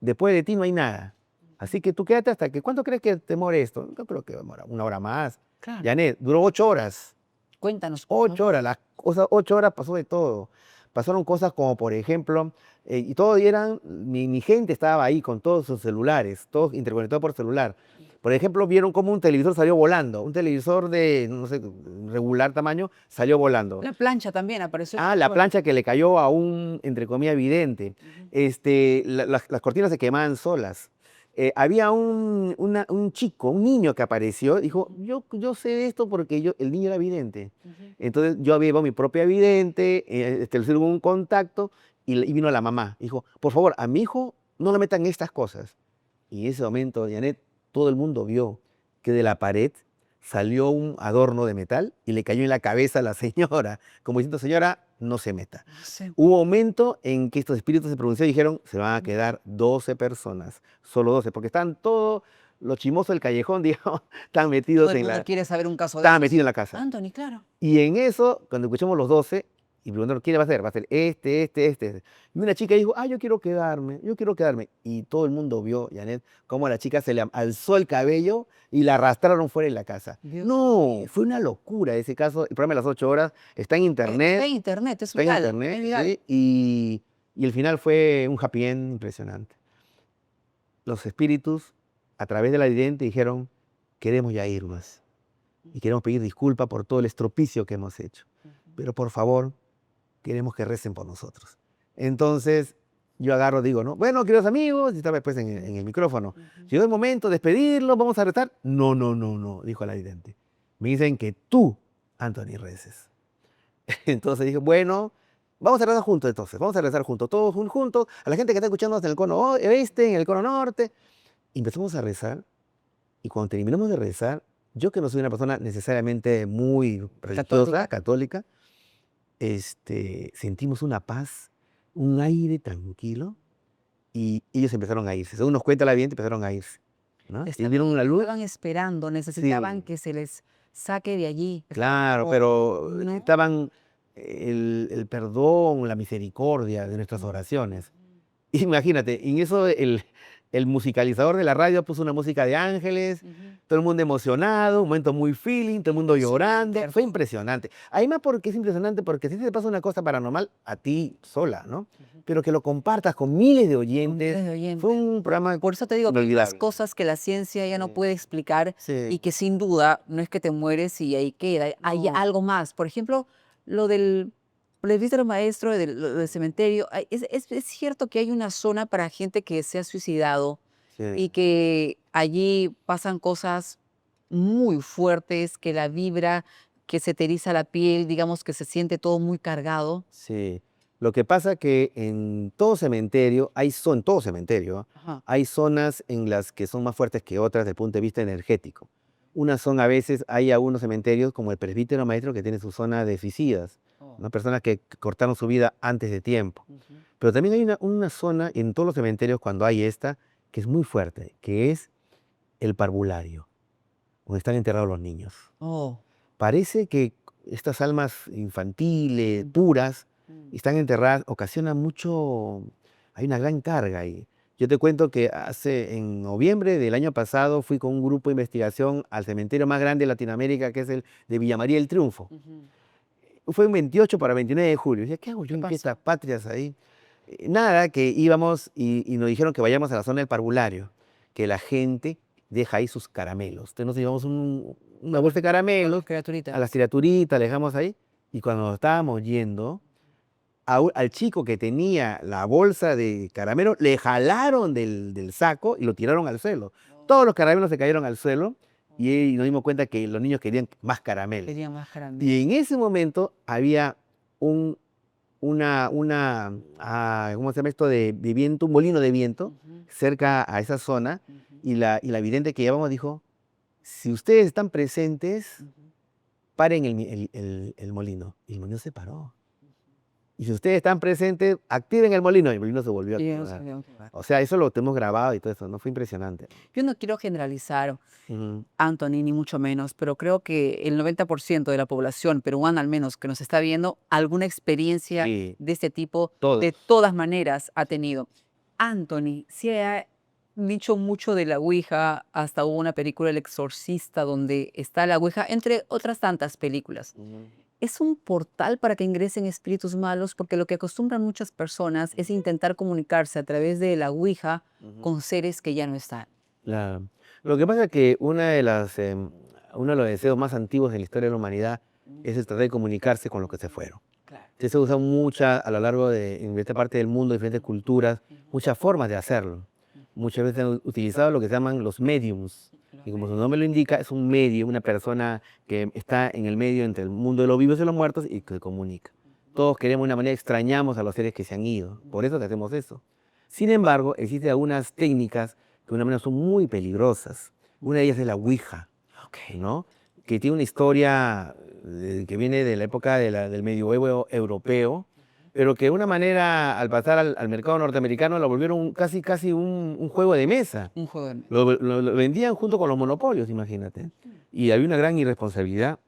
después de ti no hay nada. Así que tú quédate hasta que, ¿cuánto crees que demore esto? Yo creo que demora una hora más. Claro. Janet, duró 8 horas. Cuéntanos. 8 horas, las cosas, 8 horas pasó de todo. Pasaron cosas como, por ejemplo, y todos eran, mi gente estaba ahí con todos sus celulares, todos interconectados por celular. Por ejemplo, vieron cómo un televisor salió volando, un televisor de, no sé, regular tamaño, salió volando. La plancha también apareció. Ah, la plancha que le cayó a un, entre comillas, vidente. Las cortinas se quemaban solas. Había un chico, un niño que apareció, dijo, yo sé de esto porque el niño era vidente. Entonces yo había llevado mi propia vidente, le hicieron un contacto y vino la mamá. Dijo, por favor, a mi hijo no le metan estas cosas. Y en ese momento, Janet, todo el mundo vio que de la pared salió un adorno de metal y le cayó en la cabeza a la señora, como diciendo, señora, no se meta. Sí. Hubo un momento en que estos espíritus se pronunciaron y dijeron, se van a quedar 12 personas, solo 12, porque están todos los chimosos del callejón, digamos, están metidos Todo el en mundo la, quiere saber un caso de estaban esos. metidos en la casa. Anthony, claro. Y en eso, cuando escuchamos los 12, y preguntaron, ¿quién va a ser? Va a ser este. Y una chica dijo, yo quiero quedarme, yo quiero quedarme. Y todo el mundo vio, Janet, cómo a la chica se le alzó el cabello y la arrastraron fuera de la casa. Dios No, mío. fue una locura ese caso. El programa de las 8 horas está en internet. Está en internet, es Está en viral, internet, es viral. sí, y el final fue un happy end impresionante. Los espíritus, a través de la vidente, dijeron, queremos ya irnos. Y queremos pedir disculpas por todo el estropicio que hemos hecho. Pero por favor, queremos que recen por nosotros. Entonces, yo agarro, digo, ¿no? Bueno, queridos amigos, y estaba después en el micrófono. Llegó el momento de despedirlos, vamos a rezar. No, dijo la vidente. Me dicen que tú, Anthony, reces. Entonces dije, bueno, vamos a rezar juntos entonces, vamos a rezar juntos, todos juntos, a la gente que está escuchándonos en el cono oeste, en el cono norte. Y empezamos a rezar, y cuando terminamos de rezar, yo que no soy una persona necesariamente muy religiosa, católica, sentimos una paz, un aire tranquilo, y ellos empezaron a irse. Según nos cuenta la vidente, empezaron a irse, ¿no? Y vieron una luz. Estaban esperando, necesitaban Sí. que se les saque de allí. Claro, pero necesitaban el perdón, la misericordia de nuestras oraciones. Imagínate, en eso el musicalizador de la radio puso una música de ángeles, todo el mundo emocionado, un momento muy feeling, todo el mundo llorando. Fue impresionante. Además, porque es impresionante, porque si te pasa una cosa paranormal a ti sola, ¿no? Pero que lo compartas con miles de oyentes. Fue un programa. Por eso te digo, las cosas que la ciencia ya no puede explicar y que sin duda no es que te mueres y ahí queda. Hay algo más. Por ejemplo, lo del presbítero maestro del cementerio. Es cierto que hay una zona para gente que se ha suicidado y que allí pasan cosas muy fuertes, que la vibra, que se te eriza la piel, digamos que se siente todo muy cargado. Sí. Lo que pasa que en todo cementerio, en todo cementerio, hay zonas en las que son más fuertes que otras desde el punto de vista energético. Unas son a veces, hay algunos cementerios como el presbítero maestro que tiene su zona de suicidas, ¿no? Personas que cortaron su vida antes de tiempo. Pero también hay una zona en todos los cementerios cuando hay esta, que es muy fuerte, que es el parvulario, donde están enterrados los niños. Oh. Parece que estas almas infantiles, Mm, puras, mm. están enterradas, ocasiona mucho, hay una gran carga ahí. Yo te cuento que en noviembre del año pasado fui con un grupo de investigación al cementerio más grande de Latinoamérica, que es el de Villa María del Triunfo. Ujú. Fue un 28 para 29 de julio. Y decía, ¿qué hago yo ¿Qué en pasó? fiestas patrias ahí? Nada, que íbamos y nos dijeron que vayamos a la zona del parvulario, que la gente deja ahí sus caramelos. Entonces nos llevamos una bolsa de caramelos, a Criaturita. las criaturitas, le dejamos ahí. Y cuando nos estábamos yendo, al chico que tenía la bolsa de caramelo, le jalaron del saco y lo tiraron al suelo. Todos los caramelos se cayeron al suelo y nos dimos cuenta que los niños querían más caramelos. Quería más caramelo. Y en ese momento había un, ¿cómo se llama esto? De viento, un molino de viento Ujú, cerca a esa zona. ujú, Y la vidente que llevamos dijo, si ustedes están presentes, ujú, paren el molino. Y el molino se paró. Y si ustedes están presentes, activen el molino. Y el molino se volvió a y ya no activar. sabían qué va. O sea, eso lo tenemos grabado y todo eso, ¿no? Fue impresionante. Yo no quiero generalizar, Ujú. Anthony, ni mucho menos, pero creo que el 90% de la población peruana, al menos, que nos está viendo, alguna experiencia Sí, de este tipo, de todos. todas maneras, ha tenido. Anthony, se ha dicho mucho de la Ouija, hasta hubo una película, El Exorcista, donde está la Ouija, entre otras tantas películas. Ujú. Es un portal para que ingresen espíritus malos, porque lo que acostumbran muchas personas es intentar comunicarse a través de la Ouija Ujú. con seres que ya no están. Lo que pasa es que uno de los deseos más antiguos en la historia de la humanidad es el tratar de comunicarse con los que se fueron. Claro. Entonces se usa a lo largo en esta parte del mundo, diferentes culturas, muchas formas de hacerlo. Muchas veces han utilizado lo que se llaman los mediums. Y como su nombre lo indica, es un medium, una persona que está en el medio entre el mundo de los vivos y los muertos y que se comunica. Todos queremos de una manera, extrañamos a los seres que se han ido. Por eso que hacemos eso. Sin embargo, existen algunas técnicas que de una manera son muy peligrosas. Una de ellas es la Ouija, ¿no? Que tiene una historia que viene de la época del medioevo europeo, pero que de una manera, al pasar al mercado norteamericano, lo volvieron casi un juego de mesa. Un juego de Lo vendían junto con los monopolios, imagínate. Y había una gran irresponsabilidad,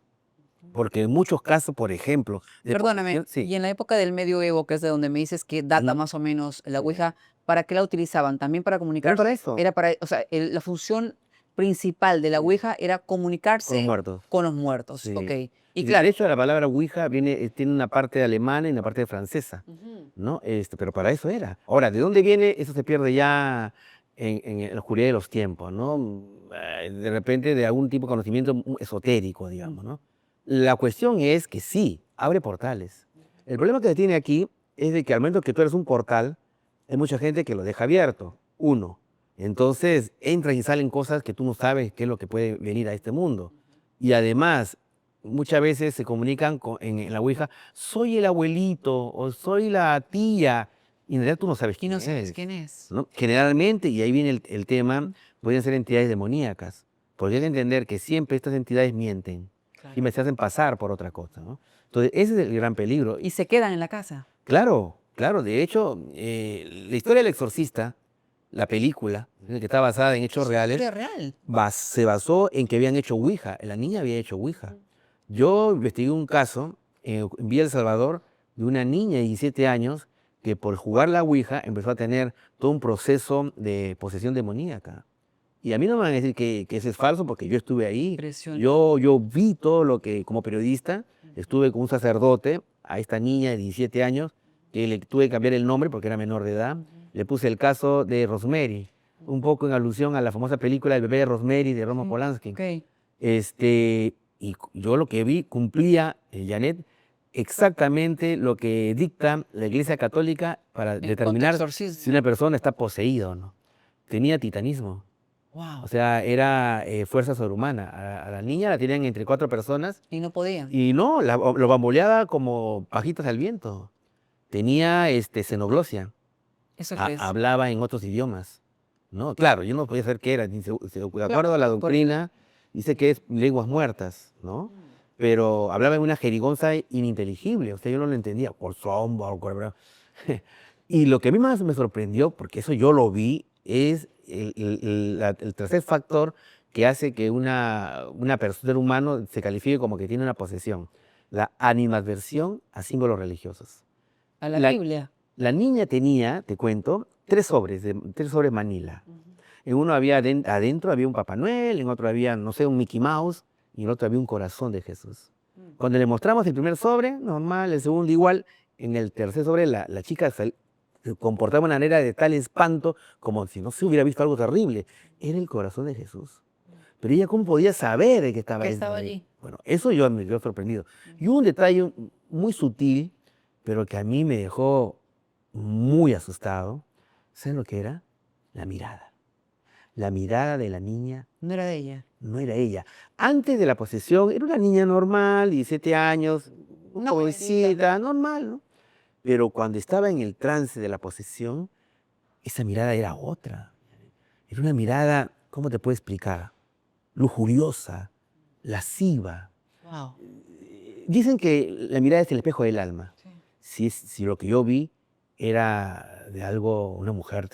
porque en muchos casos, por ejemplo, de Perdóname, posesión, sí. y en la época del medioevo, que es de donde me dices que data Ujú. más o menos la Sí. Ouija, ¿para qué la utilizaban? ¿También para Era comunicarse? para eso, Era para, o sea, la función principal de la sí, Ouija era con los comunicarse muertos. con los muertos, ok. Sí. Y De claro. hecho, la palabra Ouija tiene una parte alemana y una parte francesa, Ujú. ¿no? Pero para eso era. Ahora, ¿de dónde viene? Eso se pierde ya en la oscuridad de los tiempos, ¿no? De repente de algún tipo de conocimiento esotérico, digamos, ¿no? La cuestión es que sí, abre portales. El problema que se tiene aquí es de que al momento que tú eres un portal, hay mucha gente que lo deja abierto, uno. Entonces entran y salen cosas que tú no sabes qué es lo que puede venir a este mundo. Y además, muchas veces se comunican en la Ouija, soy el abuelito o soy la tía, y en realidad tú no sabes Y quién no sabes es, quién es. ¿no? Generalmente, y ahí viene el tema, pueden ser entidades demoníacas, porque hay que entender que siempre estas entidades mienten y Claro. se hacen pasar por otra cosa, ¿no? Entonces, ese es el gran peligro. Y se quedan en la casa. Claro, claro, de hecho, la historia del exorcista, la película, que está basada en hechos reales, Historia real. se basó en que habían hecho Ouija, la niña había hecho Ouija. Yo investigué un caso en Villa El Salvador de una niña de 17 años que por jugar la Ouija empezó a tener todo un proceso de posesión demoníaca. Y a mí no me van a decir que eso es falso porque yo estuve ahí. Impresionante. Yo vi todo lo que, como periodista, estuve con un sacerdote a esta niña de 17 años que le tuve que cambiar el nombre porque era menor de edad. Le puse el caso de Rosemary, un poco en alusión a la famosa película El bebé de Rosemary de Roman Polanski. Ok. Y yo lo que vi cumplía, Janet, exactamente lo que dicta la Iglesia Católica para En cuanto a determinar si exorcismo. una persona está poseída o no. Tenía titanismo. Wow. O sea, era fuerza sobrehumana. A la niña la tenían entre 4 personas Y no podían. y no, lo bamboleaba como pajitas al viento. Tenía xenoglosia. ¿Eso qué es? Hablaba en otros idiomas. ¿No? Claro, yo no podía saber qué era. De acuerdo a la doctrina, dice que es lenguas muertas, ¿no? Pero hablaba en una jerigonza ininteligible. O sea, yo no lo entendía. Por Y lo que a mí más me sorprendió, porque eso yo lo vi, es el tercer factor que hace que una persona, ser humano, se califique como que tiene una posesión: la animadversión a símbolos religiosos. A la La, Biblia. la niña tenía, te cuento, tres sobres Manila. En uno adentro había un Papá Noel, en otro había, no sé, un Mickey Mouse, y en otro había un corazón de Jesús. Cuando le mostramos el primer sobre, normal, el segundo igual, en el tercer sobre la chica se comportaba de una manera de tal espanto como si no se hubiera visto algo terrible. Era el corazón de Jesús. Pero ella, ¿cómo podía saber de que estaba Que dentro estaba de él? allí. Bueno, eso yo me quedé sorprendido. Y hubo un detalle muy sutil, pero que a mí me dejó muy asustado. ¿Saben lo que era? La mirada. La mirada de la niña No era de ella. no era ella. Antes de la posesión era una niña normal, 17 años, una jovencita, normal, ¿no? Pero cuando estaba en el trance de la posesión, esa mirada era otra. Era una mirada, ¿cómo te puedo explicar? Lujuriosa, lasciva. Wow. Dicen que la mirada es el espejo del alma. Si lo que yo vi era de algo, una mujer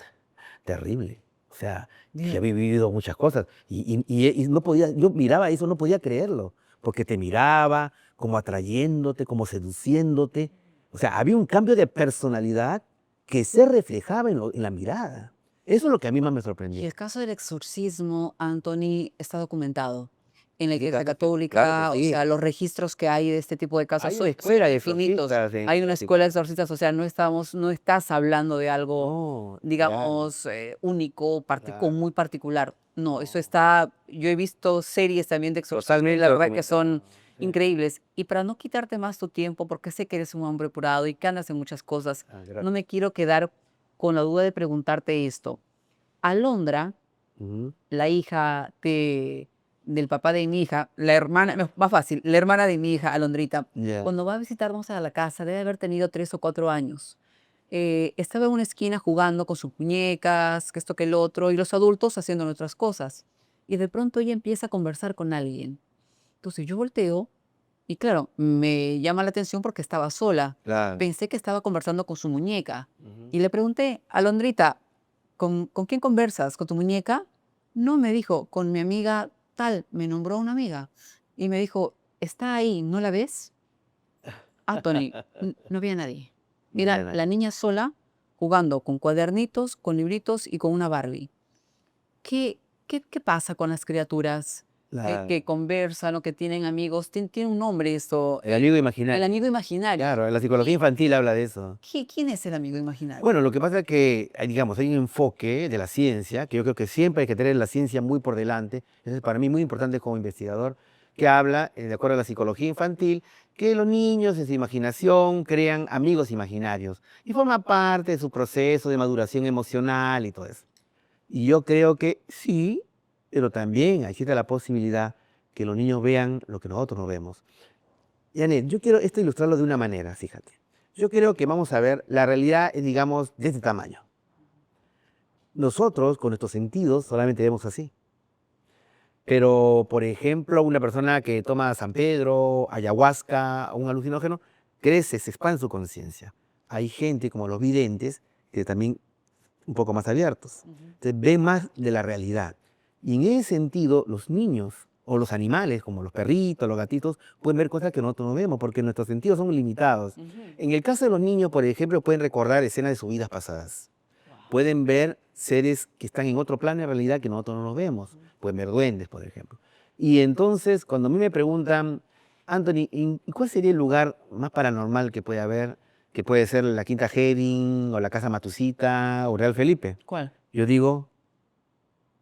terrible. O sea, que había vivido muchas cosas. Y no podía, yo miraba eso, no podía creerlo. Porque te miraba como atrayéndote, como seduciéndote. O sea, había un cambio de personalidad que se reflejaba en la mirada. Eso es lo que a mí más me Y sorprendió. el caso del exorcismo, Anthony, está documentado en la Sí, Iglesia claro Católica. que O sí. sea, los registros que hay de este tipo de casos Hay son una escuela de infinitos. exorcistas en Hay una México. escuela de exorcistas, o sea, no estás hablando de algo, No, claro, digamos, único, claro. muy particular. No, eso No. está, yo he visto series también de exorcistas, Totalmente la verdad que son documentado. Sí. increíbles. Y para no quitarte más tu tiempo, porque sé que eres un hombre apurado y que andas en muchas cosas, Ah, no gracias. me quiero quedar con la duda de preguntarte esto. Alondra, Ujú. la hija del papá de mi hija, la hermana, más fácil, la hermana de mi hija, Alondrita, Ya. cuando va a visitarnos a la casa, debe haber tenido 3 o 4 años. Estaba en una esquina jugando con sus muñecas, que esto que el otro, y los adultos haciendo otras cosas. Y de pronto ella empieza a conversar con alguien. Entonces yo volteo y claro, me llama la atención porque estaba sola. Claro. Pensé que estaba conversando con su muñeca. Ujú. Y le pregunté, Alondrita, ¿con quién conversas? ¿Con tu muñeca? No, me dijo, con mi amiga tal, me nombró una amiga. Y me dijo, está ahí, ¿no la ves? Ah, Tony, no había nadie. Mira, Mira, la niña sola jugando con cuadernitos, con libritos y con una Barbie. ¿Qué pasa con las criaturas que conversan o que tienen amigos? Tiene un nombre esto, el amigo el imaginario. amigo imaginario. Claro, la psicología infantil habla de eso. ¿Quién es el amigo imaginario? Bueno, lo que pasa es que, digamos, hay un enfoque de la ciencia, que yo creo que siempre hay que tener la ciencia muy por delante, eso es para mí muy importante como investigador, que habla, de acuerdo a la psicología infantil, que los niños en su imaginación crean amigos imaginarios y forma parte de su proceso de maduración emocional y todo eso. Y yo creo que sí, pero también existe la posibilidad que los niños vean lo que nosotros no vemos. Janet, yo quiero esto ilustrarlo de una manera, fíjate. Yo creo que vamos a ver, la realidad es, digamos, de este tamaño. Nosotros, con nuestros sentidos, solamente vemos así. Pero, por ejemplo, una persona que toma San Pedro, ayahuasca, un alucinógeno, crece, se expande su conciencia. Hay gente, como los videntes, que también un poco más abiertos. Entonces, ven más de la realidad. Y en ese sentido, los niños o los animales, como los perritos, los gatitos, pueden ver cosas que nosotros no vemos, porque nuestros sentidos son limitados. En el caso de los niños, por ejemplo, pueden recordar escenas de sus vidas pasadas. Pueden ver seres que están en otro plano de realidad que nosotros no los vemos. Pueden ver duendes, por ejemplo. Y entonces, cuando a mí me preguntan, Anthony, ¿y cuál sería el lugar más paranormal que puede haber? Que puede ser la Quinta Hedin, o la Casa Matucita, o Real Felipe. ¿Cuál? Yo digo,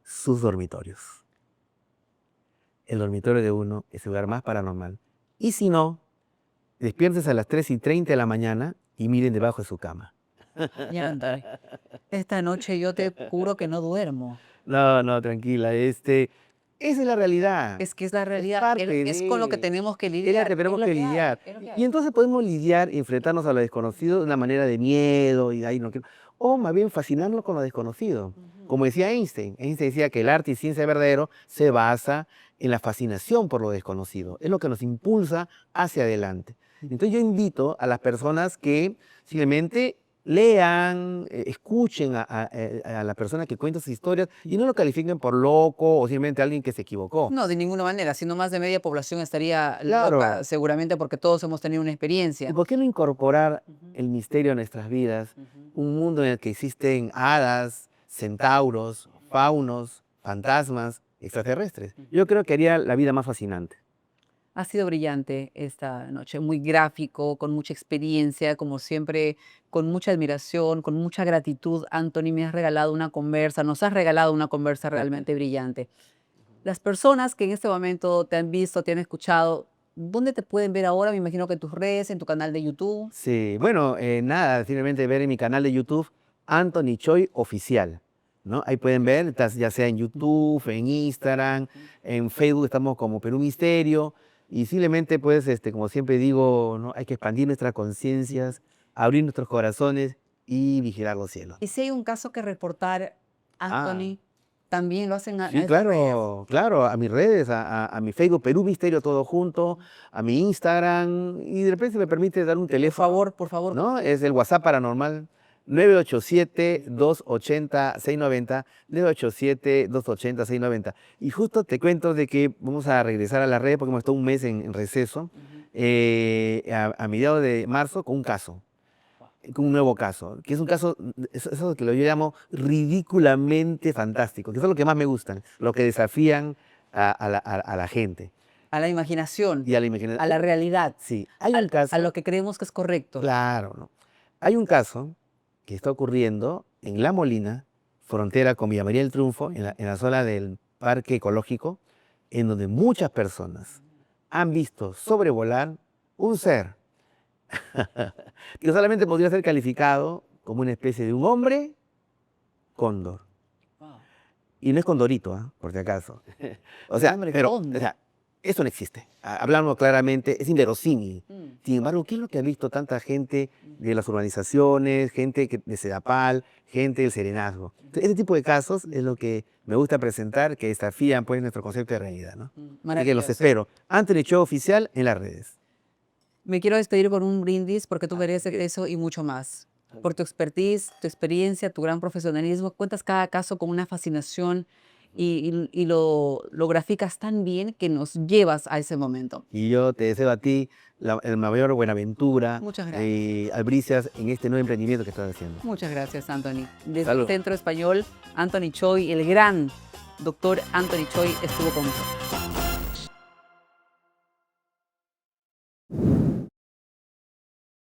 sus dormitorios. El dormitorio de uno es el lugar más paranormal. Y si no, despiertes a las 3:30 de la mañana y miren debajo de su cama. Ya, Anthony. Esta noche yo te juro que no duermo. No, no, tranquila. Esa es la realidad. Es que es la realidad, parte es con lo que de... tenemos que Es la lidiar. que tenemos es lo que hay, lidiar. es lo que Y hay. entonces podemos lidiar y enfrentarnos a lo desconocido de una manera de miedo y de ahí no quiero. O más bien fascinarnos con lo desconocido. Como decía Einstein decía que el arte y ciencia verdadero se basa en la fascinación por lo desconocido. Es lo que nos impulsa hacia adelante. Entonces yo invito a las personas que simplemente lean, escuchen a la persona que cuenta sus historias y no lo califiquen por loco o simplemente alguien que se equivocó. No, de ninguna manera, sino más de media población estaría Claro. loca, seguramente porque todos hemos tenido una ¿Y experiencia. por qué no incorporar Ujú, el misterio a nuestras vidas? ujú. Un mundo en el que existen hadas, centauros, faunos, fantasmas, extraterrestres. Yo creo que haría la vida más fascinante. Ha sido brillante esta noche, muy gráfico, con mucha experiencia, como siempre, con mucha admiración, con mucha gratitud. Anthony, me has regalado una conversa, nos has regalado una conversa realmente brillante. Las personas que en este momento te han visto, te han escuchado, ¿dónde te pueden ver ahora? Me imagino que en tus redes, en tu canal de YouTube. Sí, bueno, nada, simplemente ver en mi canal de YouTube Anthony Choi Oficial, ¿no? Ahí pueden ver, ya sea en YouTube, en Instagram, en Facebook estamos como Perú Misterio y simplemente pues, como siempre digo, ¿no? Hay que expandir nuestras conciencias, abrir nuestros corazones y vigilar los cielos. Y si hay un caso que reportar, Ah, Anthony, también lo hacen a sí, esas redes. claro, a mis redes, a mi Facebook Perú Misterio todo junto, a mi Instagram y de repente se me permite dar un teléfono. Por favor. ¿No? Es el WhatsApp paranormal 987-280-690, 987-280-690. Y justo te cuento de que vamos a regresar a la red porque hemos estado un mes en receso, a mediados de marzo con un caso, con un nuevo caso, que es un caso, eso que lo yo llamo ridículamente fantástico, que eso es lo que más me gustan, lo que desafían a la gente A la imaginación, y a la imaginación. a la realidad, Sí, hay un caso. a lo que creemos que es correcto. Claro, ¿no? Hay un caso que está ocurriendo en La Molina, frontera con Villa María del Triunfo, en la zona del Parque Ecológico, en donde muchas personas han visto sobrevolar un ser que solamente podría ser calificado como una especie de un hombre cóndor. Wow. Y no es condorito, ¿ah? Por si acaso. O Un sea, hombre pero, cóndor. o sea, eso no existe. Hablando claramente, es inverosímil. Mm. Sin embargo, ¿qué es lo que ha visto tanta gente de las urbanizaciones, gente de Sedapal, gente del Serenazgo? Entonces, este tipo de casos es lo que me gusta presentar, que desafían pues nuestro concepto de realidad, ¿no? Así que los Maravilloso. espero. Anthony Show Oficial en las redes. Me quiero despedir con un brindis porque tú mereces eso y mucho más. Por tu expertise, tu experiencia, tu gran profesionalismo, cuentas cada caso con una fascinación y lo graficas tan bien que nos llevas a ese momento. Y yo te deseo a ti la mayor buenaventura Muchas gracias. y albricias en este nuevo emprendimiento que estás haciendo. Muchas gracias, Anthony. Desde Salud. el Centro Español, Anthony Choi, el gran doctor Anthony Choi, estuvo con nosotros.